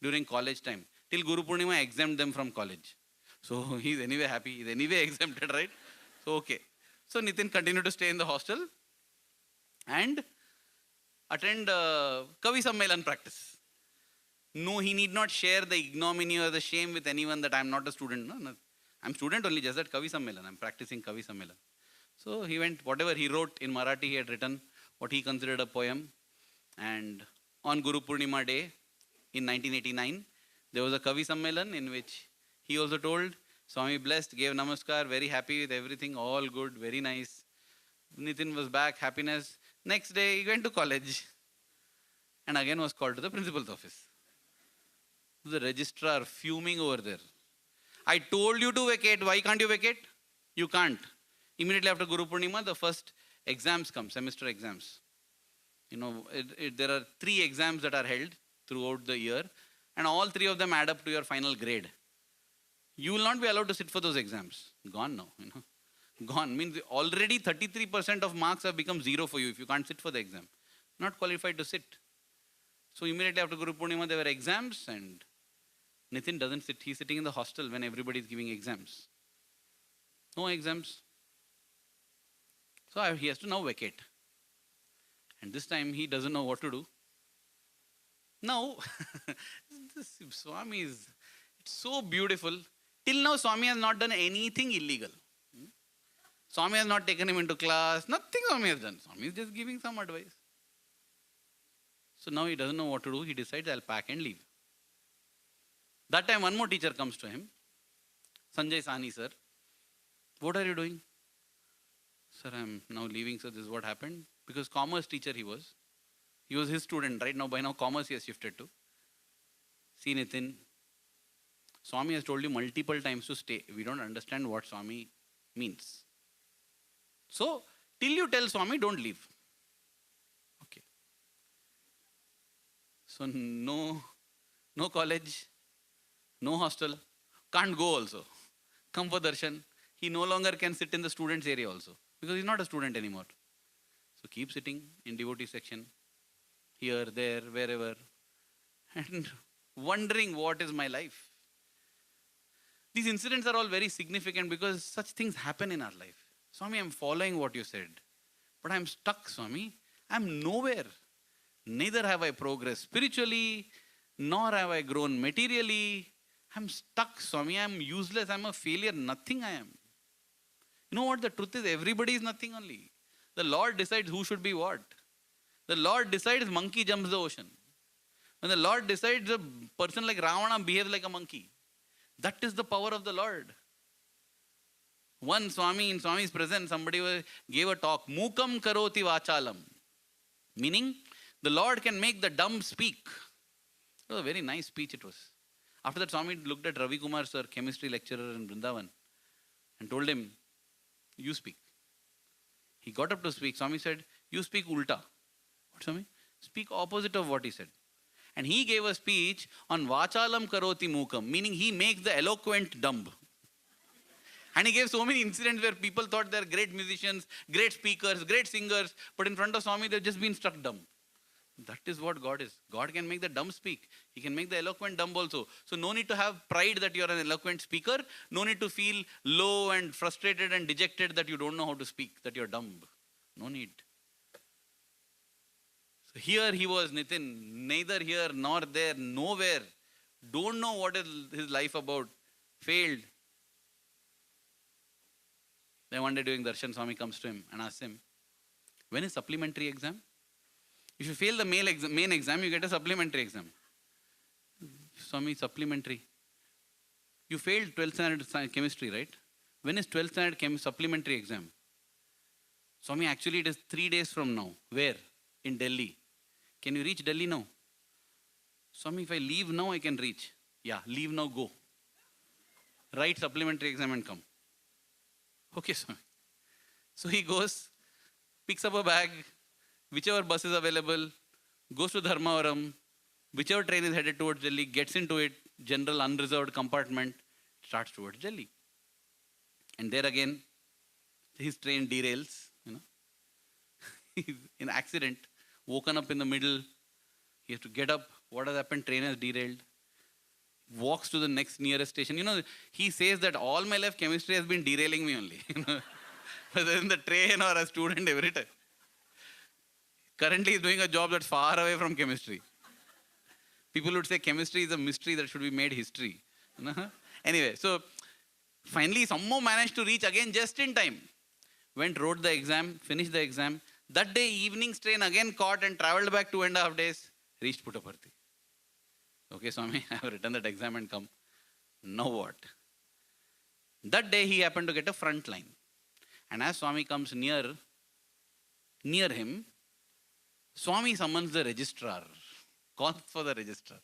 during college time. Till Guru Purnima exempt them from college. So he's anyway happy, he's anyway exempted, right? So okay. So Nitin continued to stay in the hostel and attend Kavi Sammelan practice. No, he need not share the ignominy or the shame with anyone that I'm not a student. No. I'm student only, just at Kavi Sammelan. I'm practicing Kavi Sammelan. So he went, whatever he wrote in Marathi, he had written what he considered a poem. And on Guru Purnima day in 1989, there was a Kavi Sammelan in which he also told, Swami blessed, gave namaskar, very happy with everything, all good, very nice. Nitin was back, happiness. Next day, he went to college and again was called to the principal's office. The registrar fuming over there. I told you to vacate. Why can't you vacate? You can't. Immediately after Guru Purnima, the first exams come, semester exams. There are 3 exams that are held throughout the year, and all 3 of them add up to your final grade. You will not be allowed to sit for those exams. Gone now, Gone. Means already 33% of marks have become 0 for you if you can't sit for the exam. Not qualified to sit. So immediately after Guru Purnima, there were exams and Nitin doesn't sit. He's sitting in the hostel when everybody is giving exams. No exams. So he has to now vacate. And this time he doesn't know what to do. Now, this Swami is so beautiful. Till now, Swami has not done anything illegal. Swami has not taken him into class. Nothing Swami has done. Swami is just giving some advice. So now he doesn't know what to do. He decides, I'll pack and leave. That time, one more teacher comes to him. Sanjay Sani, sir. What are you doing? Sir, I'm now leaving, sir. This is what happened. Because commerce teacher he was. He was his student. Right now, by now, commerce he has shifted to. See, Nitin, Swami has told you multiple times to stay. We don't understand what Swami means. So, till you tell Swami, don't leave. Okay. So, no college, no hostel, can't go also. Come for darshan. He no longer can sit in the students' area also, because he's not a student anymore. So, keep sitting in devotee section, here, there, wherever, and wondering what is my life. These incidents are all very significant because such things happen in our life. Swami, I'm following what you said, but I'm stuck, Swami. I'm nowhere. Neither have I progressed spiritually, nor have I grown materially. I'm stuck, Swami. I'm useless. I'm a failure. Nothing I am. You know what the truth is? Everybody is nothing only. The Lord decides who should be what. The Lord decides monkey jumps the ocean. When the Lord decides a person like Ravana behaves like a monkey. That is the power of the Lord. One Swami, in Swami's presence, somebody gave a talk. Mukam karoti vachalam. Meaning, the Lord can make the dumb speak. It was a very nice speech it was. After that, Swami looked at Ravi Kumar sir, chemistry lecturer in Vrindavan, and told him, you speak. He got up to speak. Swami said, you speak ulta. What, Swami? Speak opposite of what he said. And he gave a speech on vachalam karoti mukam, meaning he makes the eloquent dumb. And he gave so many incidents where people thought they're great musicians, great speakers, great singers, but in front of Swami, they've just been struck dumb. That is what God is. God can make the dumb speak. He can make the eloquent dumb also. So no need to have pride that you're an eloquent speaker. No need to feel low and frustrated and dejected that you don't know how to speak, that you're dumb. No need. So here he was, Nitin, neither here nor there, nowhere. Don't know what is his life about. Failed. Then one day doing darshan, Swami comes to him and asks him, when is supplementary exam? If you fail the main exam, you get a supplementary exam. Swami, supplementary. You failed 12th standard chemistry, right? When is 12th standard supplementary exam? Swami, actually it is 3 days from now. Where? In Delhi. Can you reach Delhi now? Swami, if I leave now, I can reach. Yeah, leave now, go. Write supplementary exam and come. Okay, Swami. So he goes, picks up a bag, whichever bus is available, goes to Dharmavaram, whichever train is headed towards Delhi, gets into it, general unreserved compartment, starts towards Delhi. And there again, his train derails, He's in accident, woken up in the middle, he has to get up, what has happened, train has derailed. Walks to the next nearest station. He says that all my life chemistry has been derailing me only. Whether in the train or a student every time. Currently he's doing a job that's far away from chemistry. People would say chemistry is a mystery that should be made history. Anyway, so finally somehow managed to reach again just in time. Went, wrote the exam, finished the exam. That day evening's train again caught and travelled back 2.5 days. Reached Puttaparthi. Okay, Swami, I have written that exam and come. Now what? That day he happened to get a front line. And as Swami comes near him, Swami summons the registrar, calls for the registrar.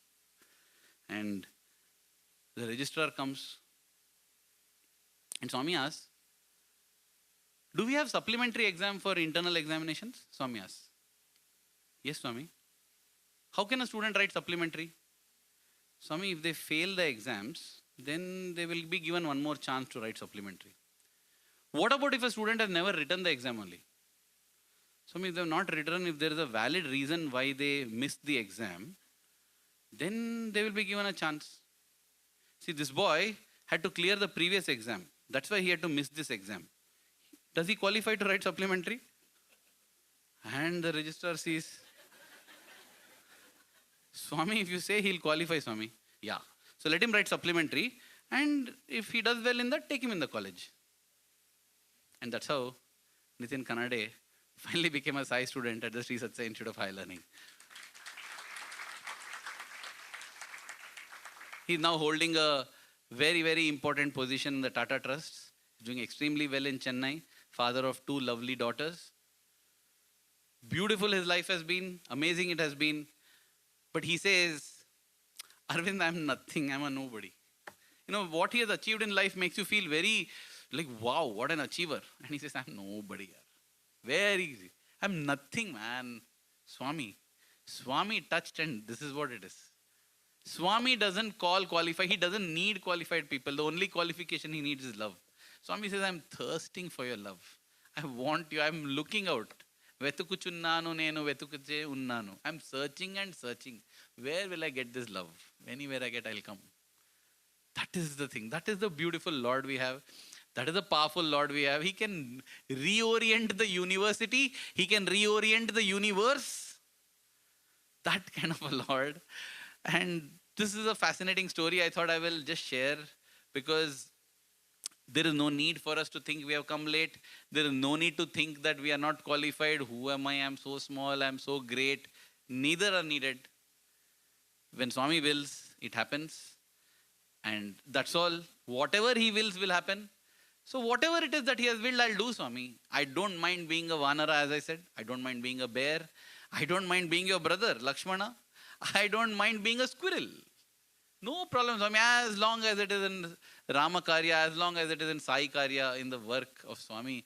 And the registrar comes and Swami asks, do we have supplementary exam for internal examinations? Swami asks. Yes, Swami. How can a student write supplementary? Swami, if they fail the exams, then they will be given one more chance to write supplementary. What about if a student has never written the exam only? Swami, if they have not written, if there is a valid reason why they missed the exam, then they will be given a chance. See, this boy had to clear the previous exam. That's why he had to miss this exam. Does he qualify to write supplementary? And the registrar sees, Swami, if you say he'll qualify, Swami. Yeah. So let him write supplementary. And if he does well in that, take him in the college. And that's how Nitin Kanade finally became a Sai student at the Sri Satsai Institute of Higher Learning. He's now holding a very, very important position in the Tata Trust. He's doing extremely well in Chennai. Father of 2 lovely daughters. Beautiful his life has been. Amazing it has been. But he says, Aravind, I'm nothing. I'm a nobody. What he has achieved in life makes you feel very like, wow, what an achiever. And he says, I'm nobody. Very easy. I'm nothing, man. Swami touched and this is what it is. Swami doesn't qualify. He doesn't need qualified people. The only qualification he needs is love. Swami says, I'm thirsting for your love. I want you. I'm looking out. Vetukuchunnanu nenu vetukuche unnanu. I'm searching and searching. Where will I get this love? Anywhere I get, I'll come. That is the thing. That is the beautiful Lord we have. That is the powerful Lord we have. He can reorient the university. He can reorient the universe. That kind of a Lord. And this is a fascinating story I thought I will just share because there is no need for us to think we have come late. There is no need to think that we are not qualified. Who am I? I'm so small. I'm so great. Neither are needed. When Swami wills, it happens. And that's all. Whatever he wills will happen. So whatever it is that he has willed, I'll do, Swami. I don't mind being a Vanara, as I said. I don't mind being a bear. I don't mind being your brother, Lakshmana. I don't mind being a squirrel. No problem, Swami. As long as it is in Rama Karya, as long as it is in Sai Karya, in the work of Swami,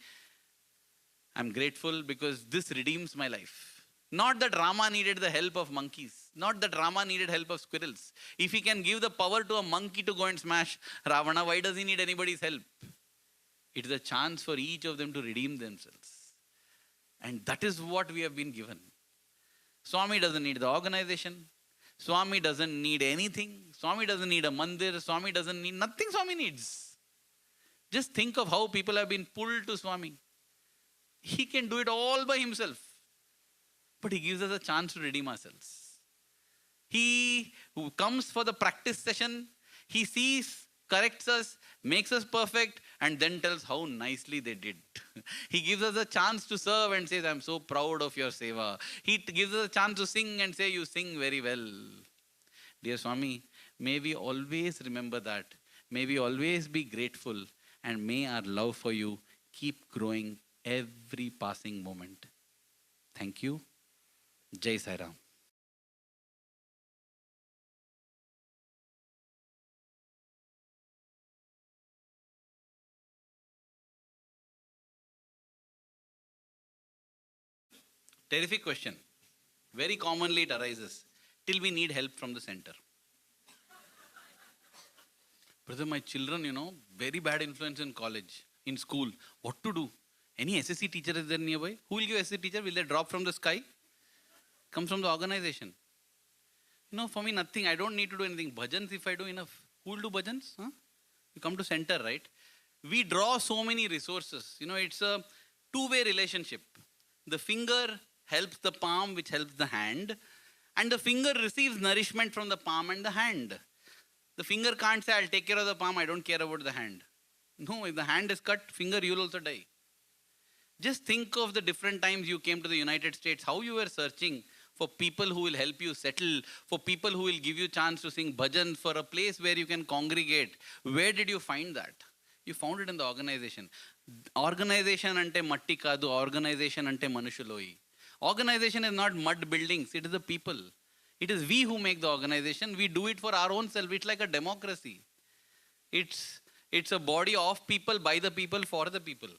I'm grateful because this redeems my life. Not that Rama needed the help of monkeys. Not that Rama needed help of squirrels. If he can give the power to a monkey to go and smash Ravana, why does he need anybody's help? It is a chance for each of them to redeem themselves. And that is what we have been given. Swami doesn't need the organization. Swami doesn't need anything. Swami doesn't need a mandir. Swami doesn't need nothing. Swami needs. Just think of how people have been pulled to Swami. He can do it all by himself. But he gives us a chance to redeem ourselves. He who comes for the practice session, he sees, corrects us, makes us perfect, and then tells how nicely they did. He gives us a chance to serve and says, I'm so proud of your seva. He gives us a chance to sing and say, you sing very well. Dear Swami, may we always remember that. May we always be grateful, and may our love for you keep growing every passing moment. Thank you. Jai Sai Ram. Terrific question. Very commonly it arises till we need help from the center. Brother, my children, very bad influence in college, in school. What to do? Any SSC teacher is there nearby? Who will give SSC teacher? Will they drop from the sky? Comes from the organization. For me, nothing. I don't need to do anything. Bhajans, if I do enough. Who will do bhajans? Huh? You come to center, right? We draw so many resources. It's a two-way relationship. The finger helps the palm, which helps the hand. And the finger receives nourishment from the palm and the hand. The finger can't say, I'll take care of the palm, I don't care about the hand. No, if the hand is cut, finger, you'll also die. Just think of the different times you came to the United States, how you were searching for people who will help you settle, for people who will give you chance to sing bhajan, for a place where you can congregate. Where did you find that? You found it in the organization. Organization ante matti kadu, organization ante manushuloyi. Organization is not mud buildings, it is the people. It is we who make the organization. We do it for our own self. It's like a democracy. It's a body of people, by the people, for the people.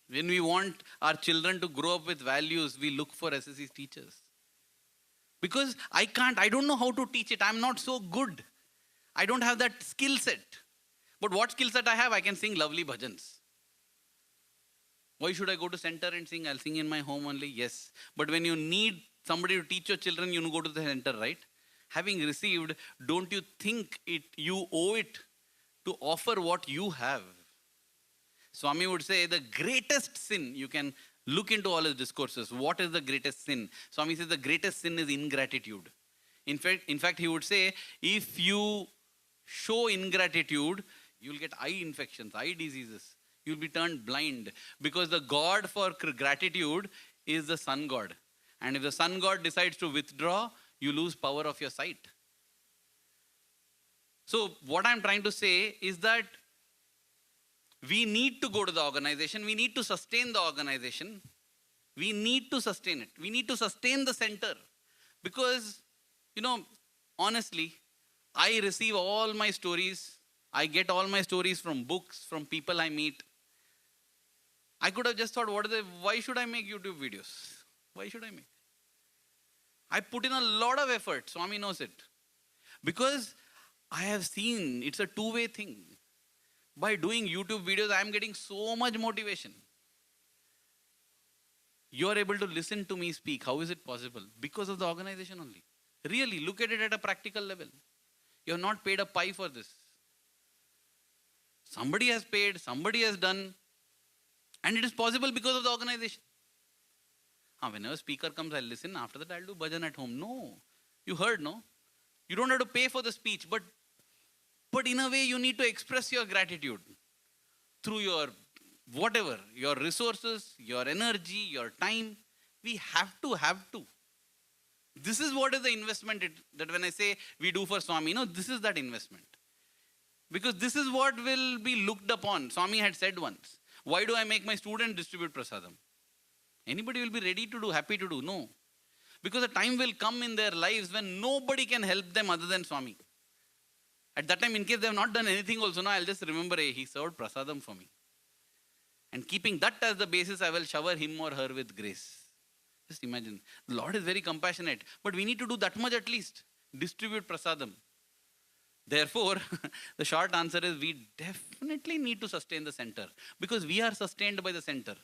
When we want our children to grow up with values, we look for SSC teachers. Because I don't know how to teach it. I'm not so good. I don't have that skill set. But what skill set I have? I can sing lovely bhajans. Why should I go to center and sing? I'll sing in my home only. Yes. But when you need somebody to teach your children, you go to the center, right? Having received, don't you think you owe it to offer what you have? Swami would say the greatest sin, you can look into all his discourses. What is the greatest sin? Swami says the greatest sin is ingratitude. In fact, he would say, if you show ingratitude, you'll get eye infections, eye diseases. You'll be turned blind. Because the God for gratitude is the sun god. And if the sun god decides to withdraw, you lose power of your sight. So what I'm trying to say is that we need to go to the organization. We need to sustain the organization. We need to sustain it. We need to sustain the center. Because, honestly, I receive all my stories. I get all my stories from books, from people I meet. I could have just thought, why should I make YouTube videos? Why should I make? I put in a lot of effort. Swami knows it. Because I have seen it's a two-way thing. By doing YouTube videos, I am getting so much motivation. You are able to listen to me speak. How is it possible? Because of the organization only. Really, look at it at a practical level. You have not paid a pie for this. Somebody has paid, somebody has done. And it is possible because of the organization. Whenever speaker comes, I'll listen. After that, I'll do bhajan at home. No. You heard, no? You don't have to pay for the speech. But in a way, you need to express your gratitude through your whatever, your resources, your energy, your time. We have to. This is what is the investment that when I say we do for Swami, this is that investment. Because this is what will be looked upon. Swami had said once, why do I make my students distribute prasadam? Anybody will be ready to do, happy to do? No. Because a time will come in their lives when nobody can help them other than Swami. At that time, in case they have not done anything also, I'll just remember, he served prasadam for me. And keeping that as the basis, I will shower him or her with grace. Just imagine. The Lord is very compassionate. But we need to do that much at least. Distribute prasadam. Therefore, the short answer is we definitely need to sustain the center because we are sustained by the center.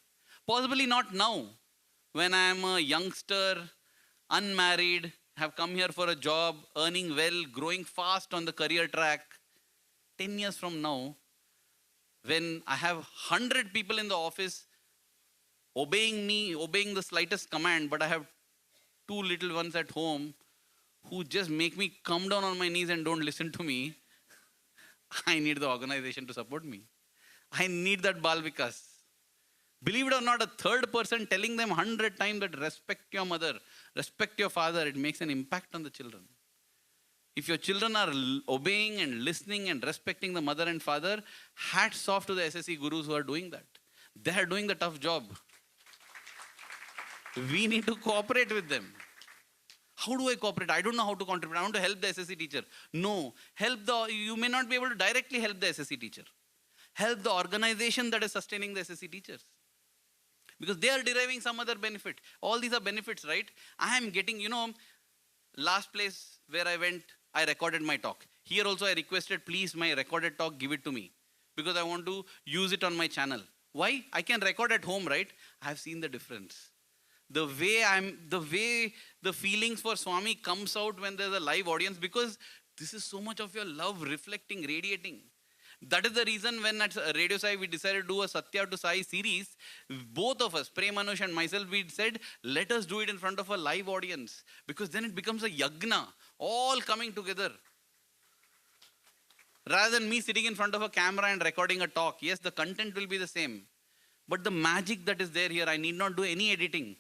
Possibly not now, when I am a youngster, unmarried, have come here for a job, earning well, growing fast on the career track. 10 years from now, when I have 100 people in the office obeying me, obeying the slightest command, but I have two little ones at home who just make me come down on my knees and don't listen to me, I need the organization to support me. I need that Bal Vikas. Believe it or not, a third person telling them 100 times that respect your mother, respect your father, it makes an impact on the children. If your children are obeying and listening and respecting the mother and father, hats off to the SSC gurus who are doing that. They are doing the tough job. We need to cooperate with them. How do I cooperate? I don't know how to contribute. I want to help the SSC teacher. No, you may not be able to directly help the SSC teacher. Help the organization that is sustaining the SSC teachers. Because they are deriving some other benefit. All these are benefits, right? I am getting, last place where I went, I recorded my talk. Here also I requested, please, my recorded talk, give it to me. Because I want to use it on my channel. Why? I can record at home, right? I have seen the difference. The way the feelings for Swami comes out when there's a live audience, because this is so much of your love reflecting, radiating. That is the reason when at Radio Sai we decided to do a Satya to Sai series, both of us, Prem Anush and myself, we said, let us do it in front of a live audience. Because then it becomes a yagna, all coming together. Rather than me sitting in front of a camera and recording a talk. Yes, the content will be the same. But the magic that is there here, I need not do any editing.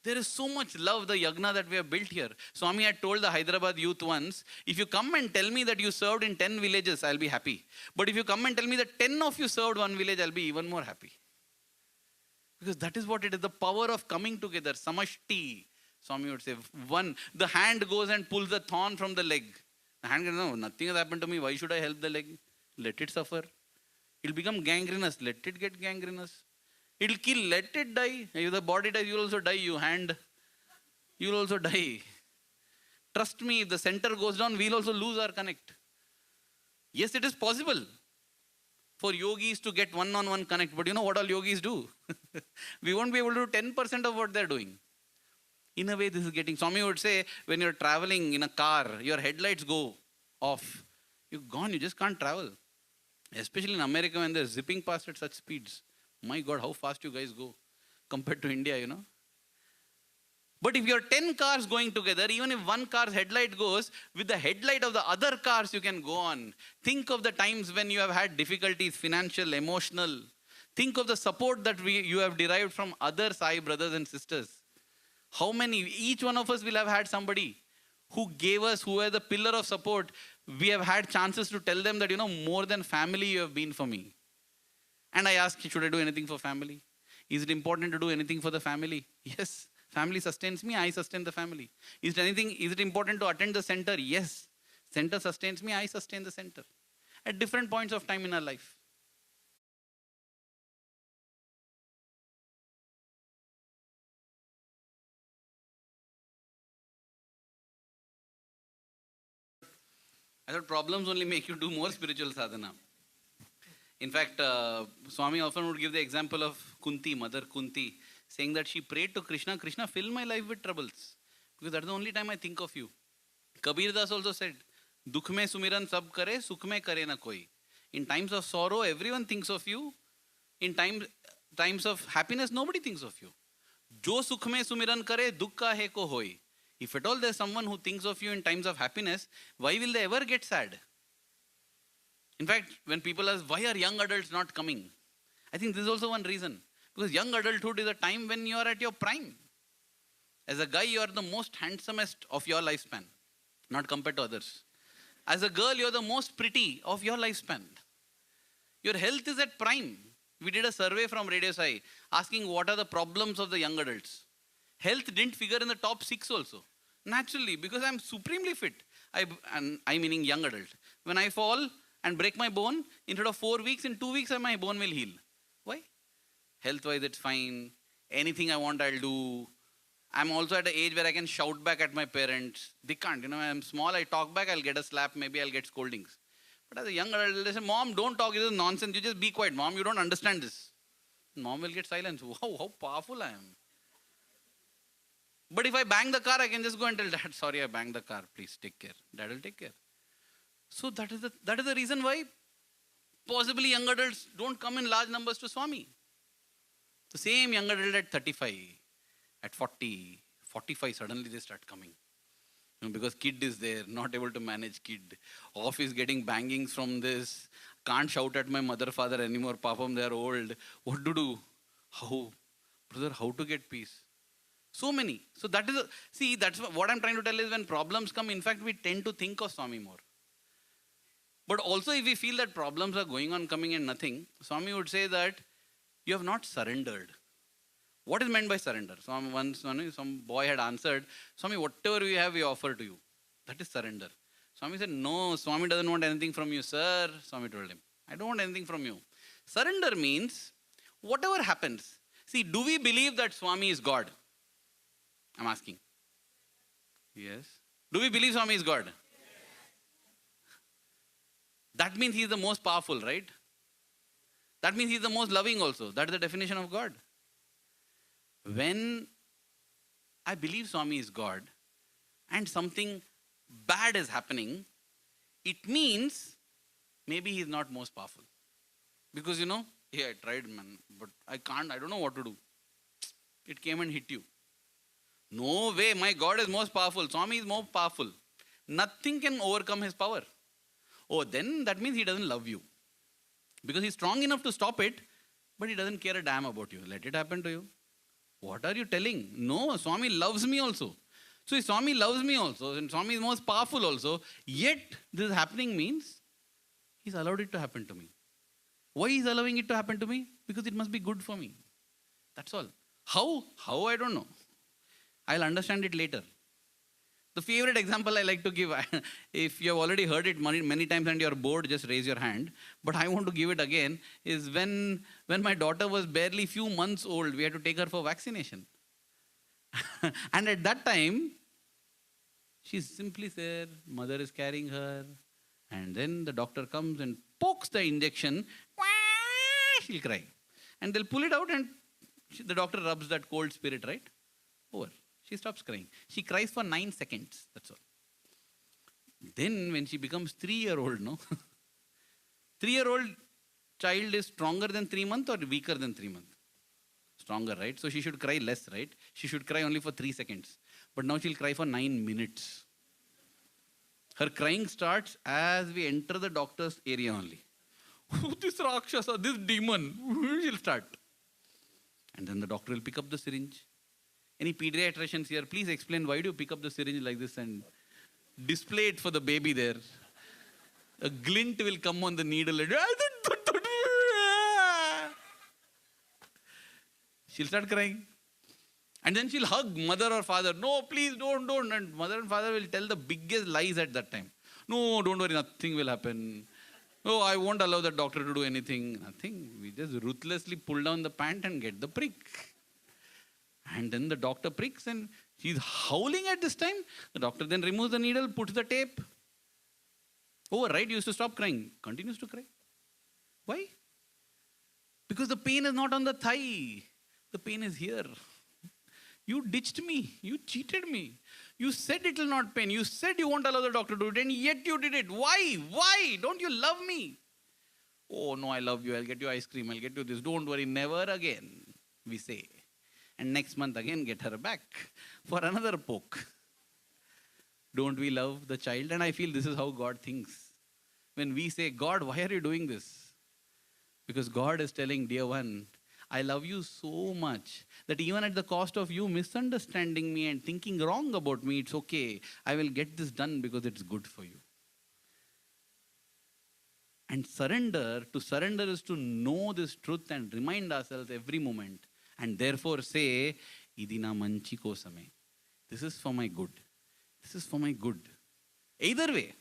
There is so much love, the yagna that we have built here. Swami had told the Hyderabad youth once, if you come and tell me that you served in 10 villages, I'll be happy. But if you come and tell me that 10 of you served one village, I'll be even more happy. Because that is what it is, the power of coming together, samashti. Swami would say, one, the hand goes and pulls the thorn from the leg. The hand goes, no, nothing has happened to me, why should I help the leg? Let it suffer. It'll become gangrenous, let it get gangrenous. It'll kill, let it die. If the body dies, you'll also die. You'll also die. Trust me, if the center goes down, we'll also lose our connect. Yes, it is possible for yogis to get one-on-one connect. But you know what all yogis do? We won't be able to do 10% of what they're doing. In a way, this is getting... Swami would say, when you're traveling in a car, your headlights go off. You're gone, you just can't travel. Especially in America when they're zipping past at such speeds. My God, how fast you guys go compared to India, But if you're 10 cars going together, even if one car's headlight goes, with the headlight of the other cars, you can go on. Think of the times when you have had difficulties, financial, emotional. Think of the support that you have derived from other Sai brothers and sisters. How many, each one of us will have had somebody who gave us, who were the pillar of support. We have had chances to tell them that, more than family you have been for me. And I ask, should I do anything for family? Is it important to do anything for the family? Yes. Family sustains me, I sustain the family. Is it important to attend the center? Yes. Center sustains me, I sustain the center. At different points of time in our life. I thought problems only make you do more spiritual sadhana. In fact, Swami often would give the example of Kunti, Mother Kunti, saying that she prayed to Krishna, Krishna, fill my life with troubles. Because that's the only time I think of you. Kabir Das also said, Dukh mein sumiran sab kare, sukh mein kare na koi. In times of sorrow, everyone thinks of you. In times of happiness, nobody thinks of you. Jo sukh mein sumiran kare, dukh kahe ko hoy. If at all there's someone who thinks of you in times of happiness, why will they ever get sad? In fact, when people ask, why are young adults not coming? I think this is also one reason. Because young adulthood is a time when you are at your prime. As a guy, you are the most handsomest of your lifespan, not compared to others. As a girl, you are the most pretty of your lifespan. Your health is at prime. We did a survey from Radio Sai asking what are the problems of the young adults. Health didn't figure in the top 6 also. Naturally, because I'm supremely fit. I meaning young adult. When I fall and break my bone, instead of 4 weeks, in 2 weeks my bone will heal. Why? Health-wise, it's fine. Anything I want, I'll do. I'm also at an age where I can shout back at my parents. They can't. I'm small, I talk back, I'll get a slap, maybe I'll get scoldings. But as a young adult, they say, Mom, don't talk, this is nonsense. You just be quiet. Mom, you don't understand this. Mom will get silence. Wow, how powerful I am. But if I bang the car, I can just go and tell Dad, sorry, I banged the car. Please take care. Dad will take care. So that is the reason why possibly young adults don't come in large numbers to Swami. The same young adult at 35, at 40, 45, suddenly they start coming. Because kid is there, not able to manage kid. Office getting bangings from this. Can't shout at my mother, father anymore. Papa, they are old. What to do? How? Brother, how to get peace? So many. So that's what I'm trying to tell is when problems come, in fact, we tend to think of Swami more. But also if we feel that problems are going on, coming and nothing, Swami would say that you have not surrendered. What is meant by surrender? Once some boy had answered, Swami, whatever we have, we offer to you. That is surrender. Swami said, no, Swami doesn't want anything from you, sir. Swami told him, I don't want anything from you. Surrender means, whatever happens. See, do we believe that Swami is God? I'm asking. Yes. Do we believe Swami is God? That means he is the most powerful, right? That means he is the most loving also. That is the definition of God. When I believe Swami is God and something bad is happening, it means maybe he is not most powerful. Because I tried, man, but I can't, I don't know what to do. It came and hit you. No way, my God is most powerful. Swami is more powerful. Nothing can overcome his power. Oh, then that means he doesn't love you. Because he's strong enough to stop it, but he doesn't care a damn about you. Let it happen to you. What are you telling? No, Swami loves me also. So if Swami loves me also, and Swami is most powerful also, yet this happening means he's allowed it to happen to me. Why is allowing it to happen to me? Because it must be good for me. That's all. How? How, I don't know. I'll understand it later. The favorite example I like to give, if you have already heard it many times and you're bored, just raise your hand. But I want to give it again, is when my daughter was barely few months old, we had to take her for vaccination. And at that time, she's simply there, mother is carrying her, and then the doctor comes and pokes the injection, she'll cry. And they'll pull it out and the doctor rubs that cold spirit, right? Over. She stops crying. She cries for 9 seconds. That's all. Then when she becomes 3-year-old, 3-year-old child is stronger than 3 months or weaker than 3 months? Stronger, right? So she should cry less, right? She should cry only for 3 seconds. But now she'll cry for 9 minutes. Her crying starts as we enter the doctor's area only. This Rakshasa, this demon, she'll start. And then the doctor will pick up the syringe. Any pediatricians here, please explain why do you pick up the syringe like this and display it for the baby there. A glint will come on the needle. And she'll start crying. And then she'll hug mother or father. No, please don't. And mother and father will tell the biggest lies at that time. No, don't worry, nothing will happen. No, I won't allow the doctor to do anything. Nothing. We just ruthlessly pull down the pant and get the prick. And then the doctor pricks and she's howling at this time. The doctor then removes the needle, puts the tape. Over, right? You used to stop crying. Continues to cry. Why? Because the pain is not on the thigh. The pain is here. You ditched me. You cheated me. You said it will not pain. You said you won't allow the doctor to do it and yet you did it. Why? Why? Don't you love me? Oh no, I love you. I'll get you ice cream. I'll get you this. Don't worry. Never again, we say. And next month again get her back for another poke. Don't we love the child? And I feel this is how God thinks. When we say, God, why are you doing this? Because God is telling, dear one, I love you so much that even at the cost of you misunderstanding me and thinking wrong about me, it's okay. I will get this done because it's good for you. And to surrender is to know this truth and remind ourselves every moment. And therefore say, Idina manchi kosame. This is for my good. This is for my good. Either way,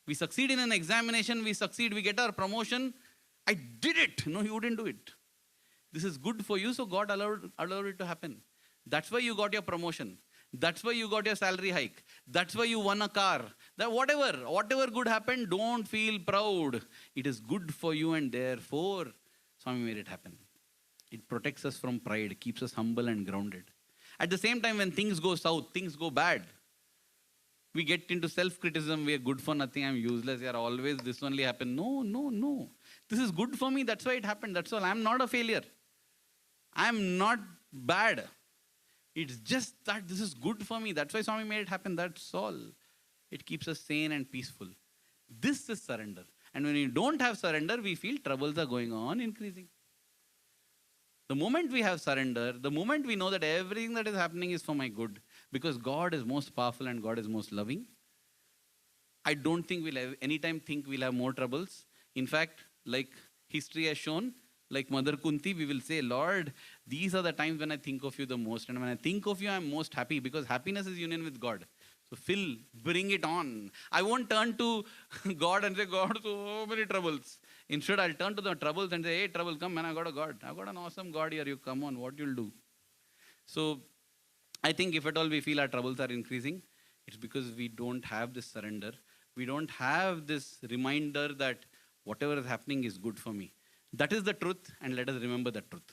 we succeed in an examination, we get our promotion. I did it. No, you wouldn't do it. This is good for you, so God allowed it to happen. That's why you got your promotion. That's why you got your salary hike. That's why you won a car. That whatever good happened, don't feel proud. It is good for you, and therefore, Swami made it happen. It protects us from pride, keeps us humble and grounded. At the same time, when things go south, things go bad, we get into self-criticism. We are good for nothing. I'm useless. Yeah, always this only happened. No, no, no. This is good for me. That's why it happened. That's all. I'm not a failure. I'm not bad. It's just that this is good for me. That's why Swami made it happen. That's all. It keeps us sane and peaceful. This is surrender. And when we don't have surrender, we feel troubles are going on, increasing. The moment we have surrender, the moment we know that everything that is happening is for my good, because God is most powerful and God is most loving, I don't think we'll have anytime think we'll have more troubles. In fact, like history has shown, like Mother Kunti, we will say, Lord, these are the times when I think of you the most. And when I think of you, I'm most happy, because happiness is union with God. So fill, bring it on. I won't turn to God and say, God, so many troubles. Instead, I'll turn to the troubles and say, hey, trouble, come, man, I got a God. I've got an awesome God here. You come on, what you'll do. So I think if at all we feel our troubles are increasing, it's because we don't have this surrender. We don't have this reminder that whatever is happening is good for me. That is the truth, and let us remember that truth.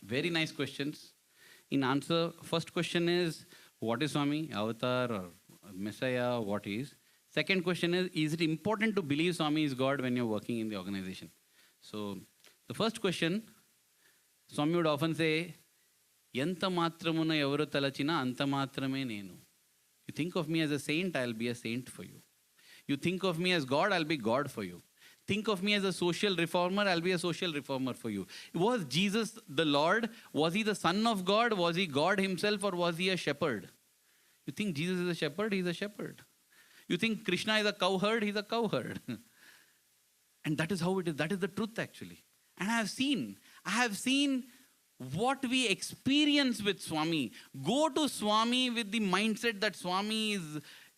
Very nice questions. In answer, first question is, what is Swami? Avatar or Messiah? What is? Second question is it important to believe Swami is God when you're working in the organization? So, the first question, Swami would often say, Yanta matramuna evaru talachina anta matrame nenu. You think of me as a saint, I'll be a saint for you. You think of me as God, I'll be God for you. Think of me as a social reformer, I'll be a social reformer for you. Was Jesus the Lord? Was he the Son of God? Was he God himself, or was he a shepherd? You think Jesus is a shepherd? He's a shepherd. You think Krishna is a cowherd? He's a cowherd. And that is how it is. That is the truth, actually. And I have seen what we experience with Swami. Go to Swami with the mindset that Swami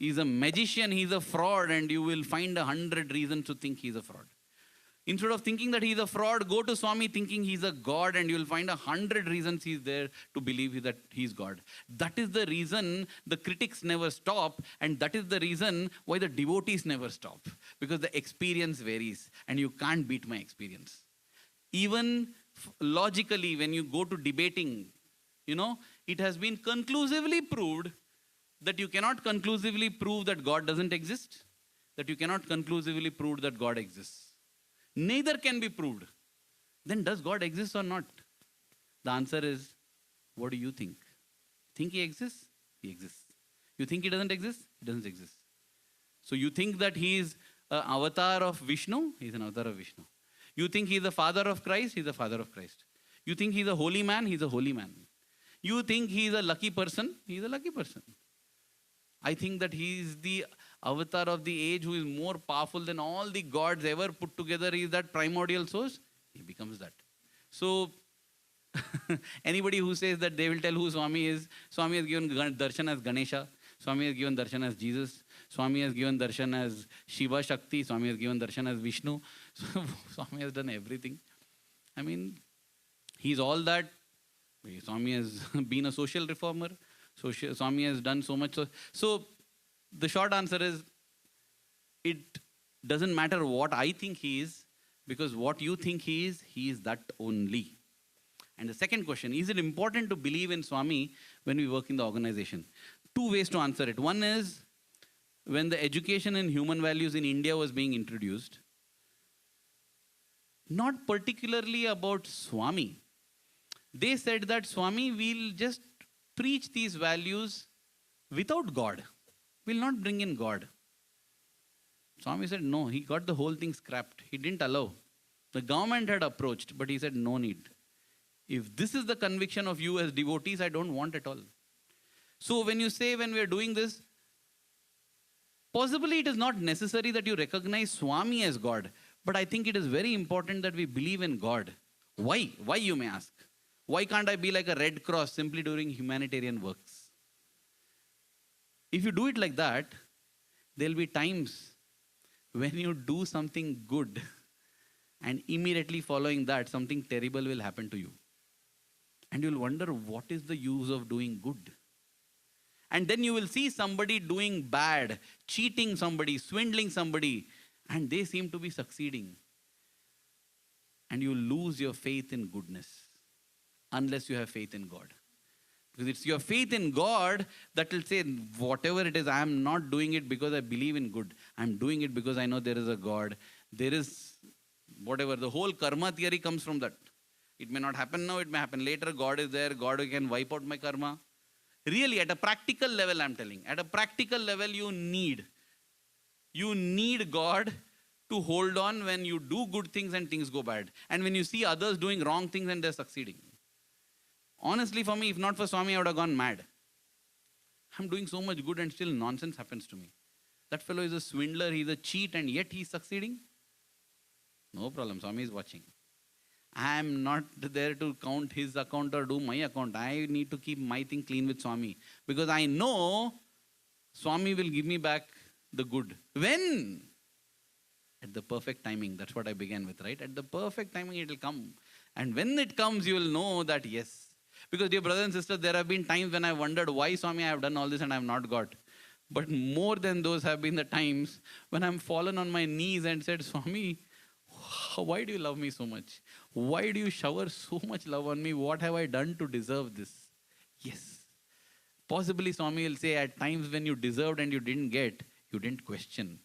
is a magician, he's a fraud, and you will find 100 reasons to think he's a fraud. Instead of thinking that he's a fraud, go to Swami thinking he's a God, and you'll find 100 reasons he's there to believe that he's God. That is the reason the critics never stop, and that is the reason why the devotees never stop. Because the experience varies, and you can't beat my experience. Even logically, when you go to debating, it has been conclusively proved that you cannot conclusively prove that God doesn't exist, that you cannot conclusively prove that God exists. Neither can be proved. Then does God exist or not? The answer is, what do you think? Think he exists? He exists. You think he doesn't exist? He doesn't exist. So you think that he is an avatar of Vishnu? He is an avatar of Vishnu. You think he is the father of Christ? He is the father of Christ. You think he is a holy man? He is a holy man. You think he is a lucky person? He is a lucky person. I think that he is the avatar of the age who is more powerful than all the gods ever put together. He is that primordial source. He becomes that. So, anybody who says that they will tell who Swami is, Swami has given darshan as Ganesha. Swami has given darshan as Jesus. Swami has given darshan as Shiva Shakti. Swami has given darshan as Vishnu. So, Swami has done everything. I mean, he's all that. Swami has been a social reformer. So Swami has done so much. So the short answer is, it doesn't matter what I think he is, because what you think he is that only. And the second question, is it important to believe in Swami when we work in the organization? Two ways to answer it. One is, when the education in human values in India was being introduced, not particularly about Swami. They said that Swami will just preach these values without God. Will not bring in God. Swami said no, he got the whole thing scrapped. He didn't allow. The government had approached, but he said no need. If this is the conviction of you as devotees, I don't want at all. So when you say, when we are doing this, possibly it is not necessary that you recognize Swami as God, but I think it is very important that we believe in God. Why? Why, you may ask? Why can't I be like a Red Cross simply doing humanitarian works? If you do it like that, There'll be times when you do something good and immediately following that, something terrible will happen to you. And you'll wonder, what is the use of doing good? And then you will see somebody doing bad, cheating somebody, swindling somebody, and they seem to be succeeding. And you lose your faith in goodness unless you have faith in God. Because it's your faith in God that will say, whatever it is, I am not doing it because I believe in good. I'm doing it because I know there is a God. There is whatever. The whole karma theory comes from that. It may not happen now, it may happen later. God is there. God can wipe out my karma. Really, at a practical level, I'm telling. At a practical level, you need God to hold on when you do good things and things go bad. And when you see others doing wrong things and they're succeeding. Honestly, for me, if not for Swami, I would have gone mad. I'm doing so much good and still nonsense happens to me. That fellow is a swindler, he's a cheat, and yet he's succeeding. No problem, Swami is watching. I'm not there to count his account or do my account. I need to keep my thing clean with Swami. Because I know Swami will give me back the good. When? At the perfect timing. That's what I began with, right? At the perfect timing it will come. And when it comes, you will know that yes. Because dear brothers and sisters, there have been times when I wondered why Swami I have done all this and I have not got. But more than those have been the times when I'm fallen on my knees and said, Swami, why do you love me so much? Why do you shower so much love on me? What have I done to deserve this? Yes. Possibly Swami will say at times when you deserved and you didn't get, you didn't question.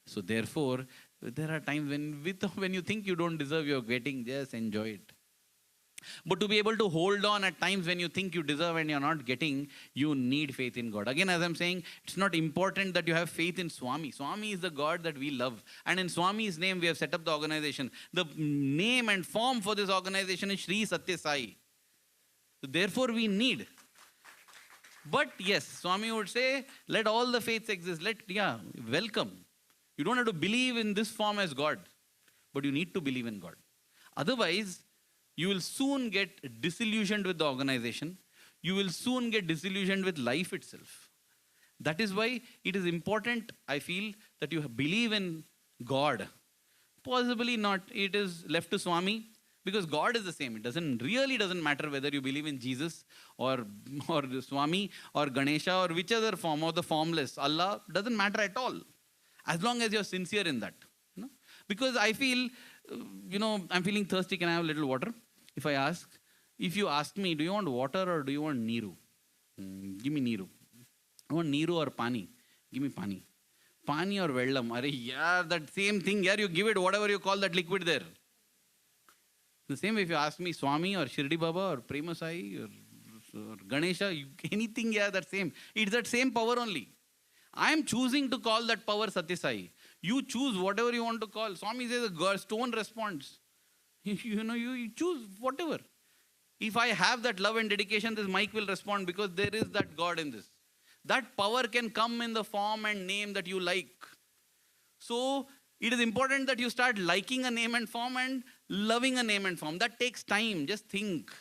So therefore, there are times when you think you don't deserve, you're getting, just enjoy it. But to be able to hold on at times when you think you deserve and you're not getting, you need faith in God. Again, as I'm saying, it's not important that you have faith in Swami. Swami is the God that we love. And in Swami's name, we have set up the organization. The name and form for this organization is Sri Satya Sai. So therefore, we need. But yes, Swami would say, let all the faiths exist. Welcome. You don't have to believe in this form as God. But you need to believe in God. Otherwise, you will soon get disillusioned with the organization. You will soon get disillusioned with life itself. That is why it is important, I feel, that you believe in God. Possibly not. It is left to Swami. Because God is the same. It really doesn't matter whether you believe in Jesus or Swami or Ganesha or which other form or the formless. Allah doesn't matter at all. As long as you're sincere in that. You know? Because I feel, I'm feeling thirsty. Can I have a little water? If you ask me, do you want water or do you want Neeru? Give me Neeru. I want Neeru or Pani. Give me Pani. Pani or Vellam. That same thing. You give it whatever you call that liquid there. The same way if you ask me Swami or Shirdi Baba or Prema Sai or Ganesha, anything, that same. It's that same power only. I am choosing to call that power Satya Sai. You choose whatever you want to call. Swami says a stone responds. You choose whatever. If I have that love and dedication, this mic will respond because there is that God in this. That power can come in the form and name that you like. So, it is important that you start liking a name and form and loving a name and form. That takes time. Just think.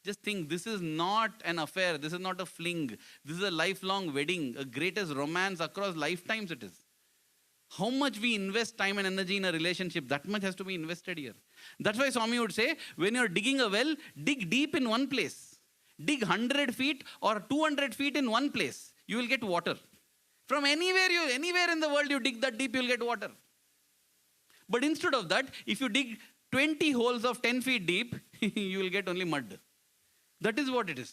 This is not an affair. This is not a fling. This is a lifelong wedding. A greatest romance across lifetimes it is. How much we invest time and energy in a relationship, that much has to be invested here. That's why Swami would say, when you're digging a well, dig deep in one place. Dig 100 feet or 200 feet in one place. You will get water. From anywhere in the world you dig that deep, you'll get water. But instead of that, if you dig 20 holes of 10 feet deep, you will get only mud. That is what it is.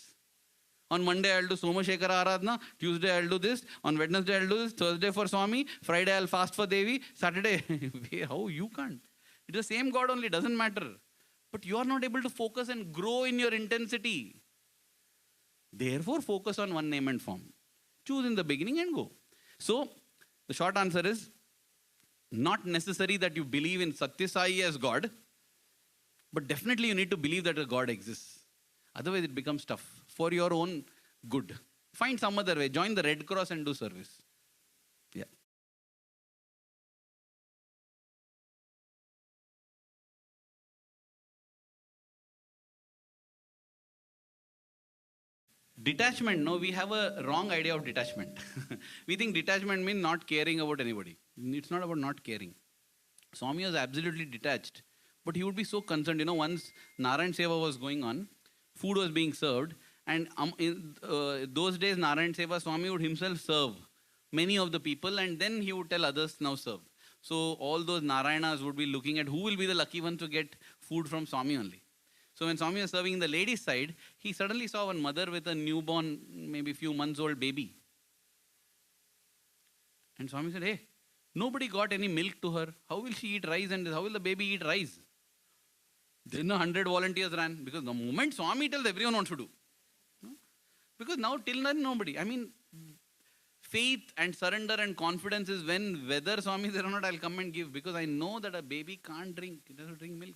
On Monday, I'll do Somashekara Aradhana. Tuesday, I'll do this. On Wednesday, I'll do this. Thursday for Swami. Friday, I'll fast for Devi. Saturday, how? You can't. It's the same God only. Doesn't matter. But you are not able to focus and grow in your intensity. Therefore, focus on one name and form. Choose in the beginning and go. So, the short answer is, not necessary that you believe in Satya Sai as God, but definitely you need to believe that a God exists. Otherwise, it becomes tough for your own good. Find some other way. Join the Red Cross and do service. Yeah. Detachment, no, we have a wrong idea of detachment. We think detachment means not caring about anybody. It's not about not caring. Swami was absolutely detached, but he would be so concerned. Once Narayan Seva was going on, food was being served, and in those days, Narayan Seva, Swami would himself serve many of the people, and then he would tell others, now serve. So all those Narayanas would be looking at who will be the lucky one to get food from Swami only. So when Swami was serving in the ladies' side, he suddenly saw one mother with a newborn, maybe few months old baby. And Swami said, hey, nobody got any milk to her. How will she eat rice and how will the baby eat rice? Then 100 volunteers ran, because the moment Swami tells, everyone wants to do. Because now till then nobody. I mean, faith and surrender and confidence is when whether Swami is there or not, I'll come and give, because I know that a baby can't drink. It doesn't drink milk.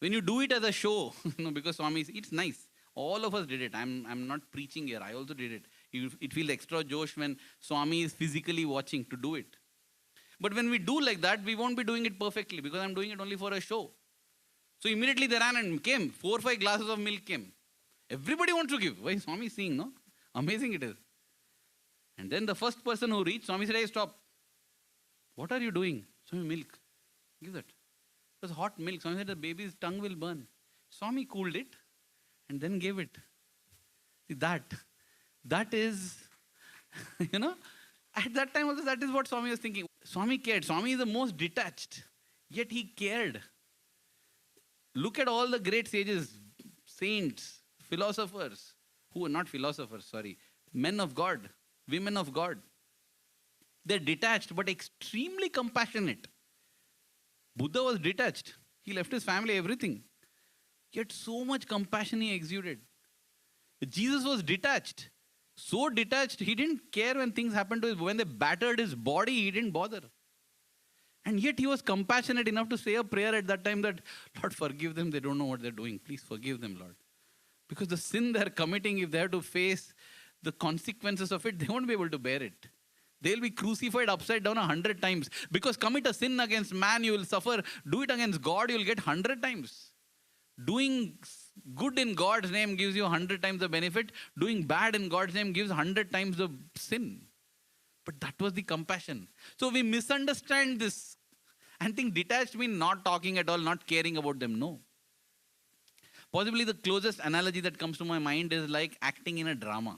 When you do it as a show, because Swami, it's nice. All of us did it. I'm not preaching here. I also did it. It feels extra josh when Swami is physically watching to do it. But when we do like that, we won't be doing it perfectly, because I'm doing it only for a show. So immediately they ran and came. 4 or 5 glasses of milk came. Everybody wants to give. Why Swami is seeing, no? Amazing it is. And then the first person who reached, Swami said, hey, stop. What are you doing? Swami, milk. Give that. It was hot milk. Swami said, the baby's tongue will burn. Swami cooled it and then gave it. See, that is, at that time also that is what Swami was thinking. Swami cared. Swami is the most detached, yet he cared. Look at all the great sages, saints, philosophers, who are not philosophers, sorry, men of God, women of God. They're detached but extremely compassionate. Buddha was detached. He left his family, everything. Yet so much compassion he exuded. Jesus was detached. So detached, he didn't care when things happened to him. When they battered his body, he didn't bother. And yet he was compassionate enough to say a prayer at that time that, Lord, forgive them. They don't know what they're doing. Please forgive them, Lord. Because the sin they're committing, if they have to face the consequences of it, they won't be able to bear it. They'll be crucified upside down 100 times. Because commit a sin against man, you will suffer. Do it against God, you'll get 100 times. Doing good in God's name gives you 100 times the benefit. Doing bad in God's name gives 100 times the sin. But that was the compassion. So we misunderstand this and think detached means not talking at all, not caring about them. No. Possibly the closest analogy that comes to my mind is like acting in a drama.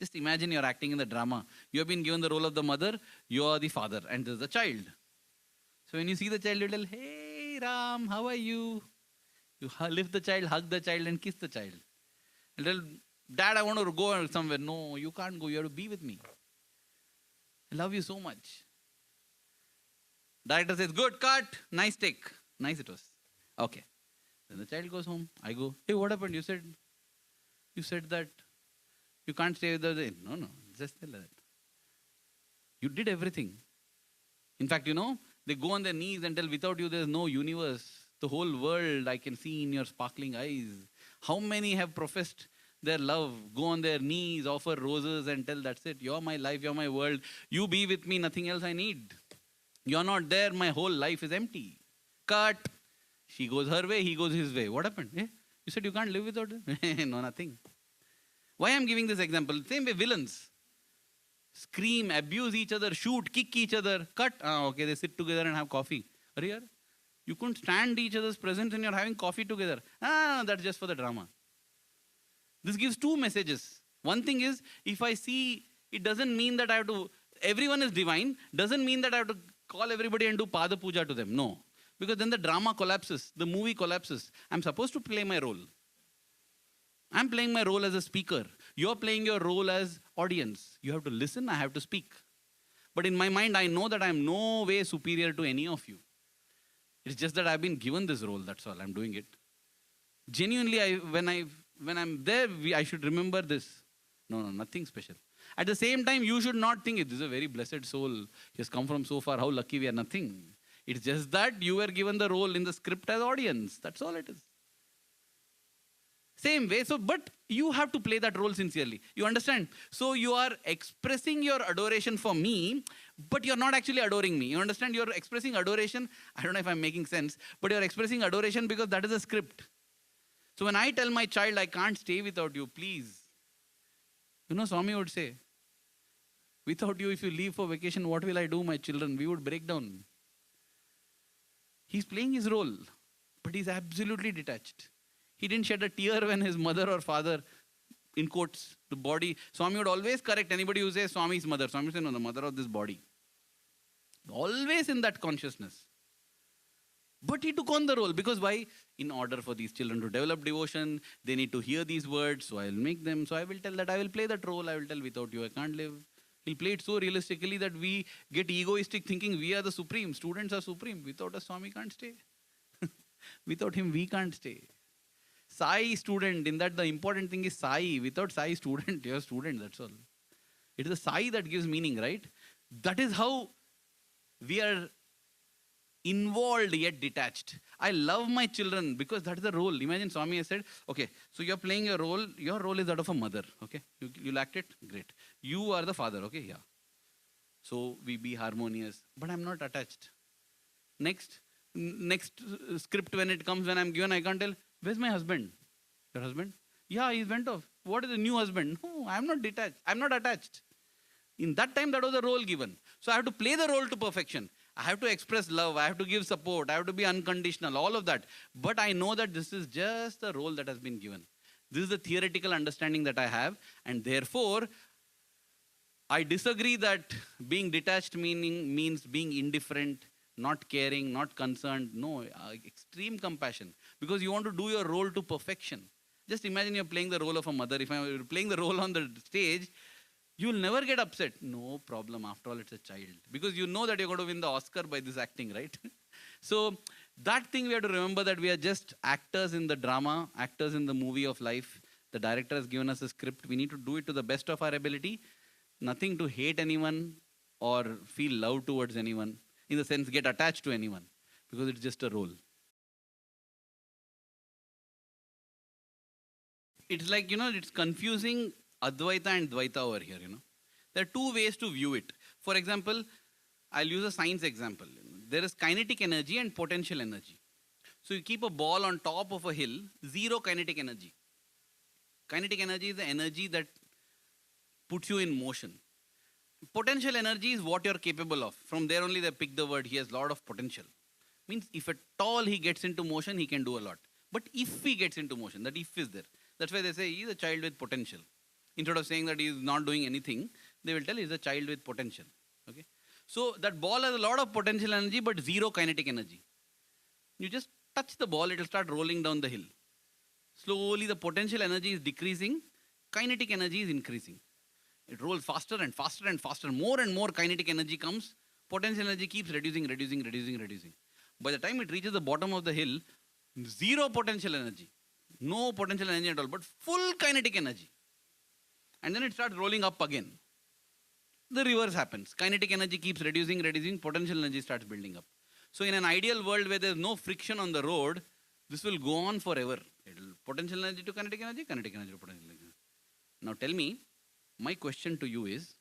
Just imagine you're acting in the drama. You have been given the role of the mother, you are the father, and there's the child. So when you see the child, you tell, hey Ram, how are you? You lift the child, hug the child, and kiss the child. And tell, Dad, I want to go somewhere. No, you can't go. You have to be with me. I love you so much. Director says, good, cut. Nice take. Nice it was. Okay. Then the child goes home. I go, hey, what happened? You said that you can't stay with the... No, just tell that. You did everything. In fact, they go on their knees and tell, without you, there's no universe. The whole world I can see in your sparkling eyes. How many have professed their love, go on their knees, offer roses and tell, that's it. You're my life, you're my world. You be with me, nothing else I need. You're not there, my whole life is empty. Cut. She goes her way, he goes his way. What happened? You said you can't live without it? No, nothing. Why I'm giving this example? Same way villains. Scream, abuse each other, shoot, kick each other. Cut. Okay, they sit together and have coffee. Are you here? You couldn't stand each other's presence and you're having coffee together. That's just for the drama. This gives 2 messages. One thing is, if I see, it doesn't mean that I have to, everyone is divine, doesn't mean that I have to call everybody and do Pada Puja to them. No. Because then the drama collapses, the movie collapses. I'm supposed to play my role. I'm playing my role as a speaker. You're playing your role as audience. You have to listen, I have to speak. But in my mind, I know that I'm no way superior to any of you. It's just that I've been given this role, that's all. I'm doing it. Genuinely, when I'm there, I should remember this. No, nothing special. At the same time, you should not think, this is a very blessed soul. He has come from so far, how lucky we are, nothing. It's just that you were given the role in the script as audience. That's all it is. Same way, but you have to play that role sincerely. You understand? So you are expressing your adoration for me, but you're not actually adoring me. You understand? You're expressing adoration. I don't know if I'm making sense, but you're expressing adoration because that is a script. So when I tell my child, I can't stay without you, please. Swami would say, without you, if you leave for vacation, what will I do, my children? We would break down. He's playing his role, but he's absolutely detached. He didn't shed a tear when his mother or father, in quotes, the body. Swami would always correct anybody who says Swami's mother. Swami would say, no, the mother of this body. Always in that consciousness. But he took on the role. Because why? In order for these children to develop devotion, they need to hear these words. So I'll make them. So I will tell that I will play that role. I will tell, without you I can't live. He'll play it so realistically that we get egoistic thinking we are the supreme. Students are supreme. Without us, Swami can't stay. Without him, we can't stay. Sai student, in that the important thing is Sai. Without Sai student, you're a student, that's all. It is the Sai that gives meaning, right? That is how we are involved yet detached. I love my children because that is the role. Imagine Swami has said, okay, so you're playing your role is that of a mother, okay? You'll act it, great. You are the father, okay, yeah. So we be harmonious, but I'm not attached. Next script when it comes, when I'm given, I can't tell, where's my husband? Your husband? Yeah, he went off. What is the new husband? No, I'm not detached. I'm not attached. In that time, that was the role given. So I have to play the role to perfection. I have to express love. I have to give support. I have to be unconditional, all of that. But I know that this is just the role that has been given. This is the theoretical understanding that I have. And therefore, I disagree that being detached means being indifferent, not caring, not concerned. No, extreme compassion. Because you want to do your role to perfection. Just imagine you're playing the role of a mother. If I'm playing the role on the stage, you will never get upset. No problem. After all, it's a child. Because you know that you're going to win the Oscar by this acting, right? So that thing we have to remember, that we are just actors in the drama, actors in the movie of life. The director has given us a script. We need to do it to the best of our ability. Nothing to hate anyone or feel love towards anyone. In the sense, get attached to anyone. Because it's just a role. It's like, it's confusing Advaita and Dvaita over here, There are two ways to view it. For example, I'll use a science example. There is kinetic energy and potential energy. So you keep a ball on top of a hill, zero kinetic energy. Kinetic energy is the energy that puts you in motion. Potential energy is what you're capable of. From there only they pick the word, he has a lot of potential. Means if at all he gets into motion, he can do a lot. But if he gets into motion, that if is there. That's why they say he is a child with potential. Instead of saying that he is not doing anything, they will tell he is a child with potential. Okay? So that ball has a lot of potential energy but zero kinetic energy. You just touch the ball, it will start rolling down the hill. Slowly the potential energy is decreasing, kinetic energy is increasing. It rolls faster and faster and faster. More and more kinetic energy comes, potential energy keeps reducing. By the time it reaches the bottom of the hill, zero potential energy. No potential energy at all, but full kinetic energy. And then it starts rolling up again. The reverse happens. Kinetic energy keeps reducing, potential energy starts building up. So in an ideal world where there's no friction on the road, this will go on forever. Potential energy to kinetic energy to potential energy. Now tell me, my question to you is,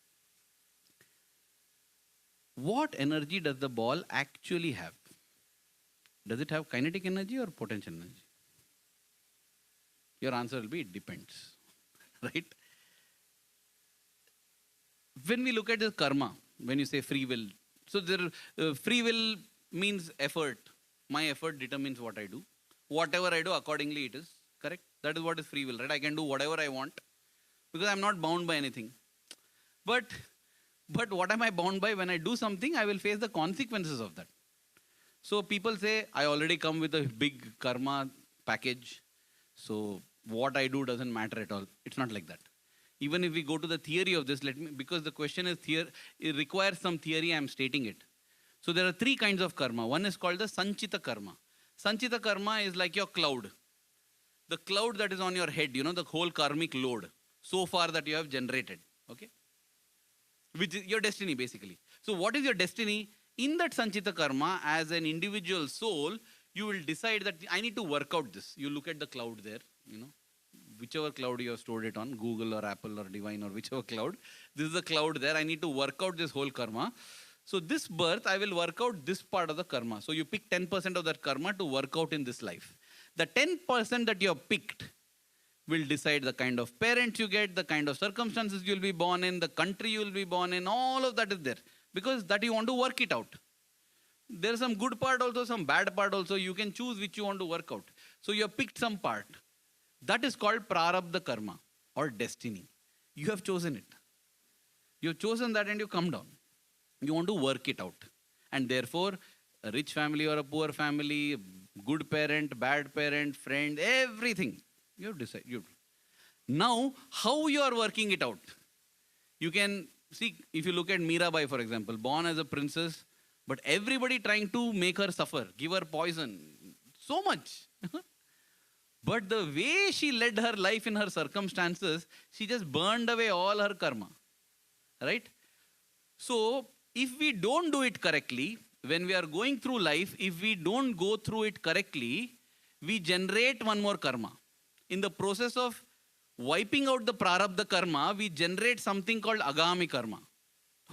what energy does the ball actually have? Does it have kinetic energy or potential energy? Your answer will be, it depends. Right? When we look at the karma, when you say free will, so free will means effort. My effort determines what I do. Whatever I do, accordingly it is. Correct? That is what is free will, right? I can do whatever I want because I'm not bound by anything. But what am I bound by? When I do something, I will face the consequences of that. So people say, I already come with a big karma package. So what I do doesn't matter at all. It's not like that. Even if we go to the theory of this, because the question is it requires some theory, I'm stating it. So there are three kinds of karma. One is called the Sanchita karma. Sanchita karma is like your cloud. The cloud that is on your head, the whole karmic load so far that you have generated. Okay? Which is your destiny basically. So what is your destiny? In that Sanchita karma, as an individual soul, you will decide that I need to work out this. You look at the cloud there, whichever cloud you have stored it on, Google or Apple or Divine or whichever cloud. This is the cloud there. I need to work out this whole karma. So this birth, I will work out this part of the karma. So you pick 10% of that karma to work out in this life. The 10% that you have picked will decide the kind of parents you get, the kind of circumstances you'll be born in, the country you'll be born in, all of that is there. Because that you want to work it out. There's some good part also, some bad part also. You can choose which you want to work out. So you have picked some part. That is called prarabdha karma or destiny. You have chosen it. You have chosen that and you come down. You want to work it out. And therefore, a rich family or a poor family, good parent, bad parent, friend, everything. You have decided. Now, how you are working it out? You can see, if you look at Mirabai, for example, born as a princess, but everybody trying to make her suffer, give her poison, so much. But the way she led her life in her circumstances, she just burned away all her karma. Right? So, if we don't do it correctly, when we are going through life, if we don't go through it correctly, we generate one more karma. In the process of wiping out the prarabdha karma, we generate something called agami karma.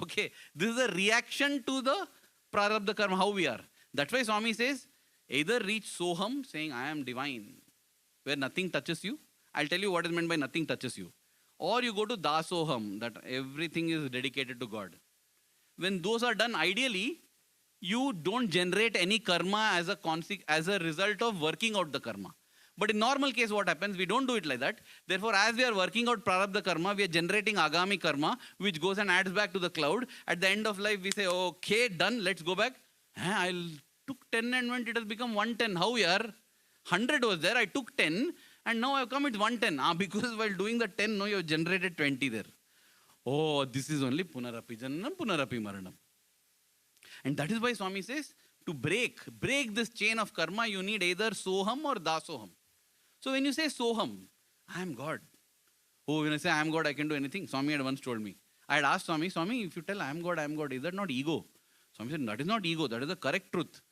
Okay, this is a reaction to the prarabdha karma, how we are. That's why Swami says, either reach soham, saying I am divine, where nothing touches you. I'll tell you what is meant by nothing touches you. Or you go to dasoham, that everything is dedicated to God. When those are done, ideally, you don't generate any karma as a result of working out the karma. But in normal case, what happens? We don't do it like that. Therefore, as we are working out prarabdha karma, we are generating agami karma, which goes and adds back to the cloud. At the end of life, we say, okay, done, let's go back. I took 10 and went, it has become 110. How we are? 100 was there, I took 10, and now I've come, it's 110. Because while doing the 10, no, you have generated 20 there. Oh, this is only punarapi jananam, punarapi maranam. And that is why Swami says, to break this chain of karma, you need either soham or dasoham. So when you say soham, I am God. Oh, when I say I am God, I can do anything. Swami had once told me. I had asked Swami, if you tell I am God, is that not ego? Swami said, that is not ego, that is the correct truth.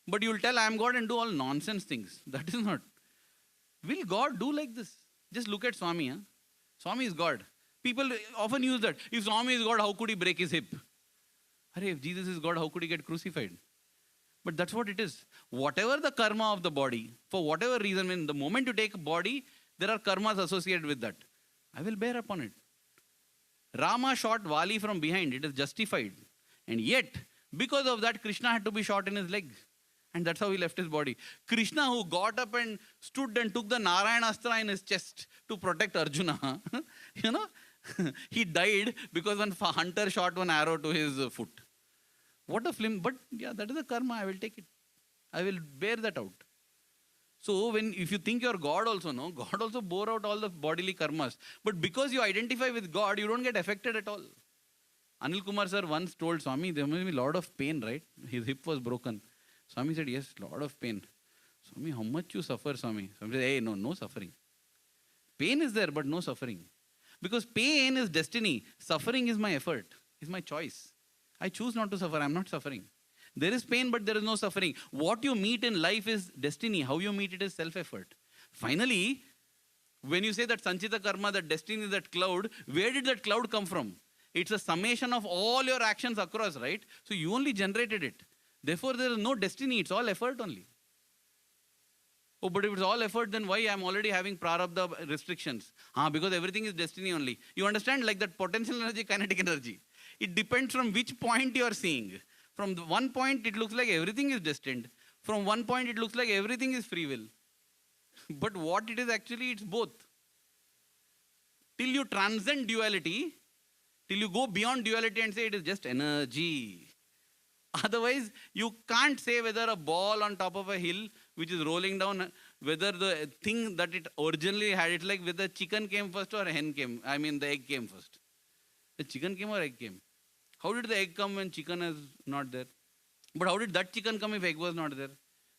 But you will tell I am God and do all nonsense things. That is not. Will God do like this? Just look at Swami. Huh? Swami is God. People often use that. If Swami is God, how could he break his hip? If Jesus is God, how could he get crucified? But that's what it is. Whatever the karma of the body, for whatever reason, when the moment you take a body, there are karmas associated with that. I will bear upon it. Rama shot Vali from behind. It is justified. And yet, because of that, Krishna had to be shot in his leg. And that's how he left his body. Krishna, who got up and stood and took the Narayanastra in his chest to protect Arjuna, he died because one hunter shot one arrow to his foot. What a film. But yeah, that is the karma. I will take it. I will bear that out. So if you think you're God also, no, God also bore out all the bodily karmas. But because you identify with God, you don't get affected at all. Anil Kumar sir once told Swami, there must be a lot of pain, right? His hip was broken. Swami said, yes, lot of pain. Swami, how much you suffer, Swami? Swami said, hey, no suffering. Pain is there, but no suffering. Because pain is destiny. Suffering is my effort, is my choice. I choose not to suffer. I'm not suffering. There is pain, but there is no suffering. What you meet in life is destiny. How you meet it is self-effort. Finally, when you say that Sanchita Karma, that destiny, that cloud, where did that cloud come from? It's a summation of all your actions across, right? So you only generated it. Therefore, there is no destiny. It's all effort only. Oh, but if it's all effort, then why I'm already having prarabdha restrictions? Because everything is destiny only. You understand, like that potential energy, kinetic energy. It depends from which point you are seeing. From one point, it looks like everything is destined. From one point, it looks like everything is free will. But what it is actually, it's both. Till you transcend duality, till you go beyond duality and say it is just energy. Otherwise, you can't say whether a ball on top of a hill which is rolling down, whether the thing that it originally had, it's like whether chicken came first or hen came. I mean, the egg came first. The chicken came or egg came? How did the egg come when chicken is not there? But how did that chicken come if egg was not there?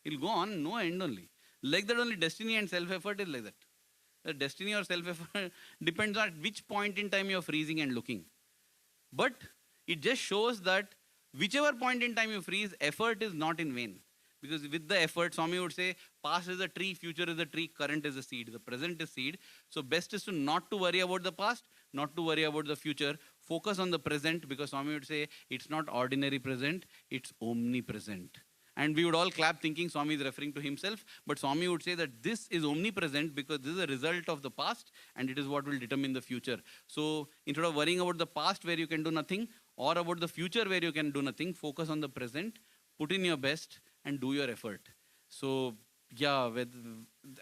It'll go on, no end only. Like that only destiny and self-effort is like that. The destiny or self-effort depends on which point in time you're freezing and looking. But it just shows that whichever point in time you freeze, effort is not in vain. Because with the effort, Swami would say, past is a tree, future is a tree, current is a seed, the present is seed. So best is to not to worry about the past, not to worry about the future. Focus on the present, because Swami would say, it's not ordinary present, it's omnipresent. And we would all clap thinking Swami is referring to himself. But Swami would say that this is omnipresent because this is a result of the past and it is what will determine the future. So instead of worrying about the past where you can do nothing or about the future where you can do nothing, focus on the present, put in your best and do your effort. So yeah,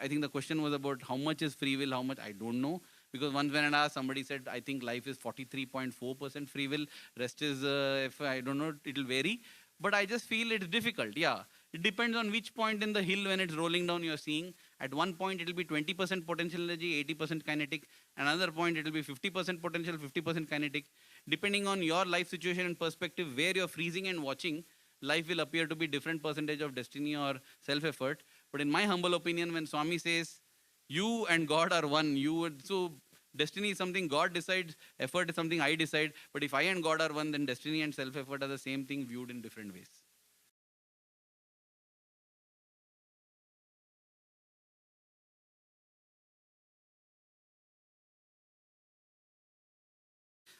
I think the question was about how much is free will, how much, I don't know. Because once when I asked, somebody said, I think life is 43.4% free will. Rest is, if I don't know, it will vary. But I just feel it's difficult. Yeah, it depends on which point in the hill when it's rolling down you're seeing. At one point, it will be 20% potential energy, 80% kinetic. Another point, it will be 50% potential, 50% kinetic. Depending on your life situation and perspective, where you're freezing and watching, life will appear to be different percentage of destiny or self-effort. But in my humble opinion, when Swami says, you and God are one, so destiny is something God decides, effort is something I decide. But if I and God are one, then destiny and self-effort are the same thing viewed in different ways.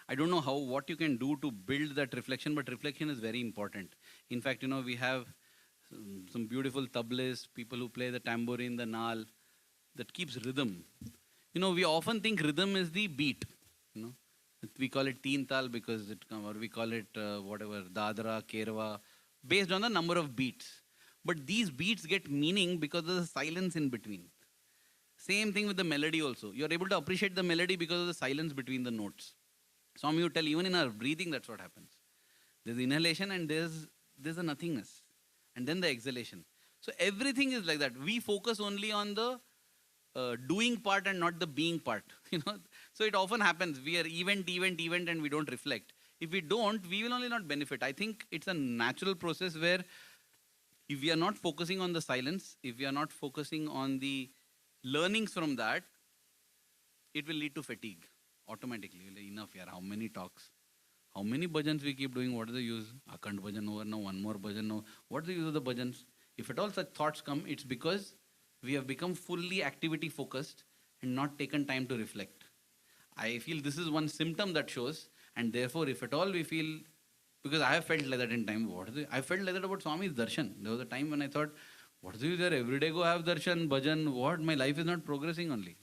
I don't know what you can do to build that reflection, but reflection is very important. In fact, we have some beautiful tablists, people who play the tambourine, the naal, that keeps rhythm. We often think rhythm is the beat. We call it teen tal because or we call it whatever, dadra, kerwa, based on the number of beats. But these beats get meaning because of the silence in between. Same thing with the melody also. You're able to appreciate the melody because of the silence between the notes. Swami would tell, even in our breathing, that's what happens. There's inhalation and there's a nothingness. And then the exhalation. So everything is like that. We focus only on the doing part and not the being part. So it often happens. We are event, and we don't reflect. If we don't, we will only not benefit. I think it's a natural process where if we are not focusing on the silence, if we are not focusing on the learnings from that, it will lead to fatigue automatically. Enough, yaar. How many talks? How many bhajans we keep doing? What is the use? Akhand bhajan over now, one more bhajan now. What is the use of the bhajans? If at all such thoughts come, it's because we have become fully activity focused and not taken time to reflect. I feel this is one symptom that shows, and therefore if at all we feel, because I have felt like that in time, I felt like that about Swami's darshan. There was a time when I thought, what is there? Every day go have darshan, bhajan, what? My life is not progressing only.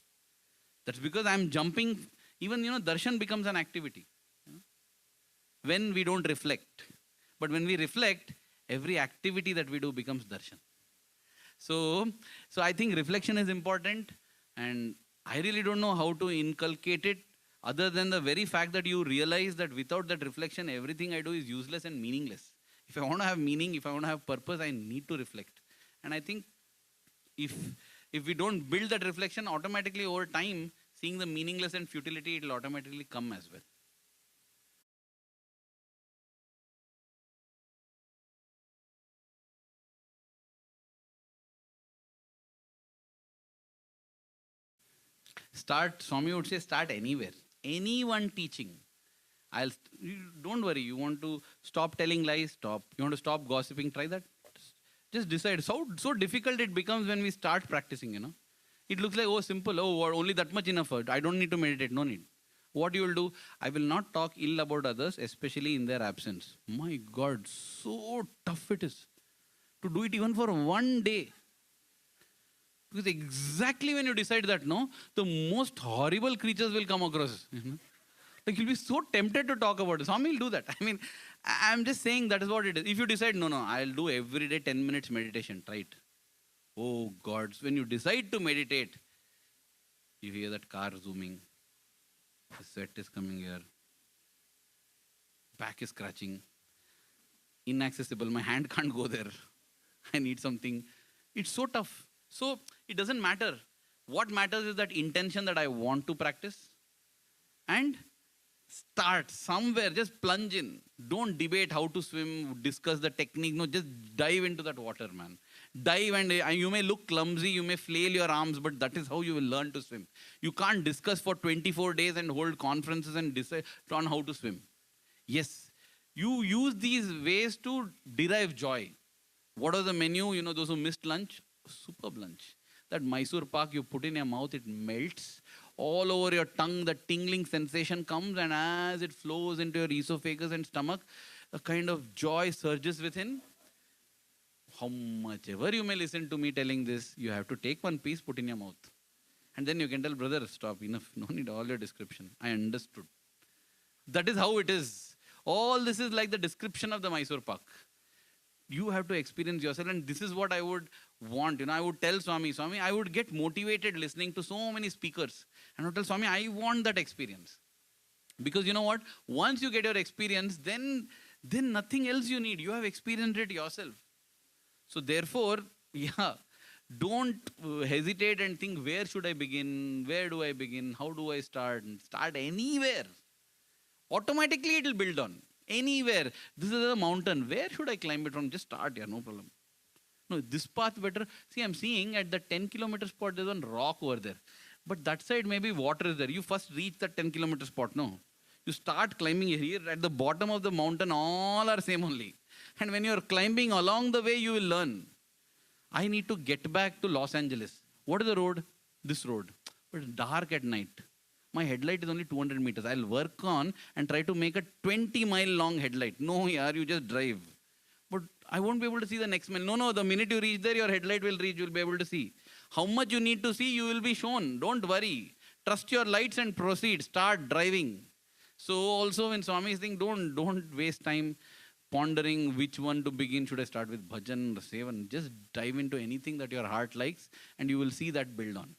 That's because I'm jumping, even darshan becomes an activity. When we don't reflect. But when we reflect, every activity that we do becomes darshan. So I think reflection is important, and I really don't know how to inculcate it other than the very fact that you realize that without that reflection, everything I do is useless and meaningless. If I want to have meaning, if I want to have purpose, I need to reflect. And I think if we don't build that reflection, automatically over time, seeing the meaningless and futility, it will automatically come as well. Swami would say, start anywhere. Anyone teaching. Don't worry, you want to stop telling lies, stop. You want to stop gossiping, try that. Just decide. So difficult it becomes when we start practicing, It looks like, simple, only that much enough. I don't need to meditate, no need. What you will do, I will not talk ill about others, especially in their absence. My God, so tough it is to do it even for one day. Because exactly when you decide that, the most horrible creatures will come across. Like you'll be so tempted to talk about it. Swami will do that. I mean, I'm just saying that is what it is. If you decide, no, I'll do every day 10 minutes meditation, try it. Oh God, when you decide to meditate, you hear that car zooming. The sweat is coming here. Back is scratching. Inaccessible. My hand can't go there. I need something. It's so tough. So it doesn't matter. What matters is that intention that I want to practice. And start somewhere. Just plunge in. Don't debate how to swim, discuss the technique. No, just dive into that water, man. Dive, and you may look clumsy, you may flail your arms, but that is how you will learn to swim. You can't discuss for 24 days and hold conferences and decide on how to swim. Yes, you use these ways to derive joy. What was the menu? Those who missed lunch, superb lunch. That Mysore pak you put in your mouth, it melts. All over your tongue, the tingling sensation comes, and as it flows into your esophagus and stomach, a kind of joy surges within. how much ever you may listen to me telling this, you have to take one piece, put in your mouth. And then you can tell, brother, stop, enough, no need all your description. I understood. That is how it is. All this is like the description of the Mysore Pak. You have to experience yourself, and this is what I would want. I would tell Swami, I would get motivated listening to so many speakers. And I would tell Swami, I want that experience. Because you know what? Once you get your experience, then nothing else you need. You have experienced it yourself. So therefore, don't hesitate and think, where should I begin? Where do I begin? How do I start? Start anywhere. Automatically it will build on. Anywhere. This is a mountain. Where should I climb it from? Just start, no problem. No, this path better. See, I'm seeing at the 10-kilometer spot, there's one rock over there. But that side, maybe water is there. You first reach the 10-kilometer spot, no? You start climbing here. At the bottom of the mountain, all are same only. And when you're climbing along the way, you will learn. I need to get back to Los Angeles. What is the road? This road. But it's dark at night. My headlight is only 200 meters. I'll work on and try to make a 20-mile long headlight. No, you just drive. But I won't be able to see the next mile. No, the minute you reach there, your headlight will reach. You'll be able to see. How much you need to see, you will be shown. Don't worry. Trust your lights and proceed. Start driving. So also when Swami is saying, don't waste time pondering which one to begin. Should I start with bhajan or sevan? Just dive into anything that your heart likes and you will see that build on.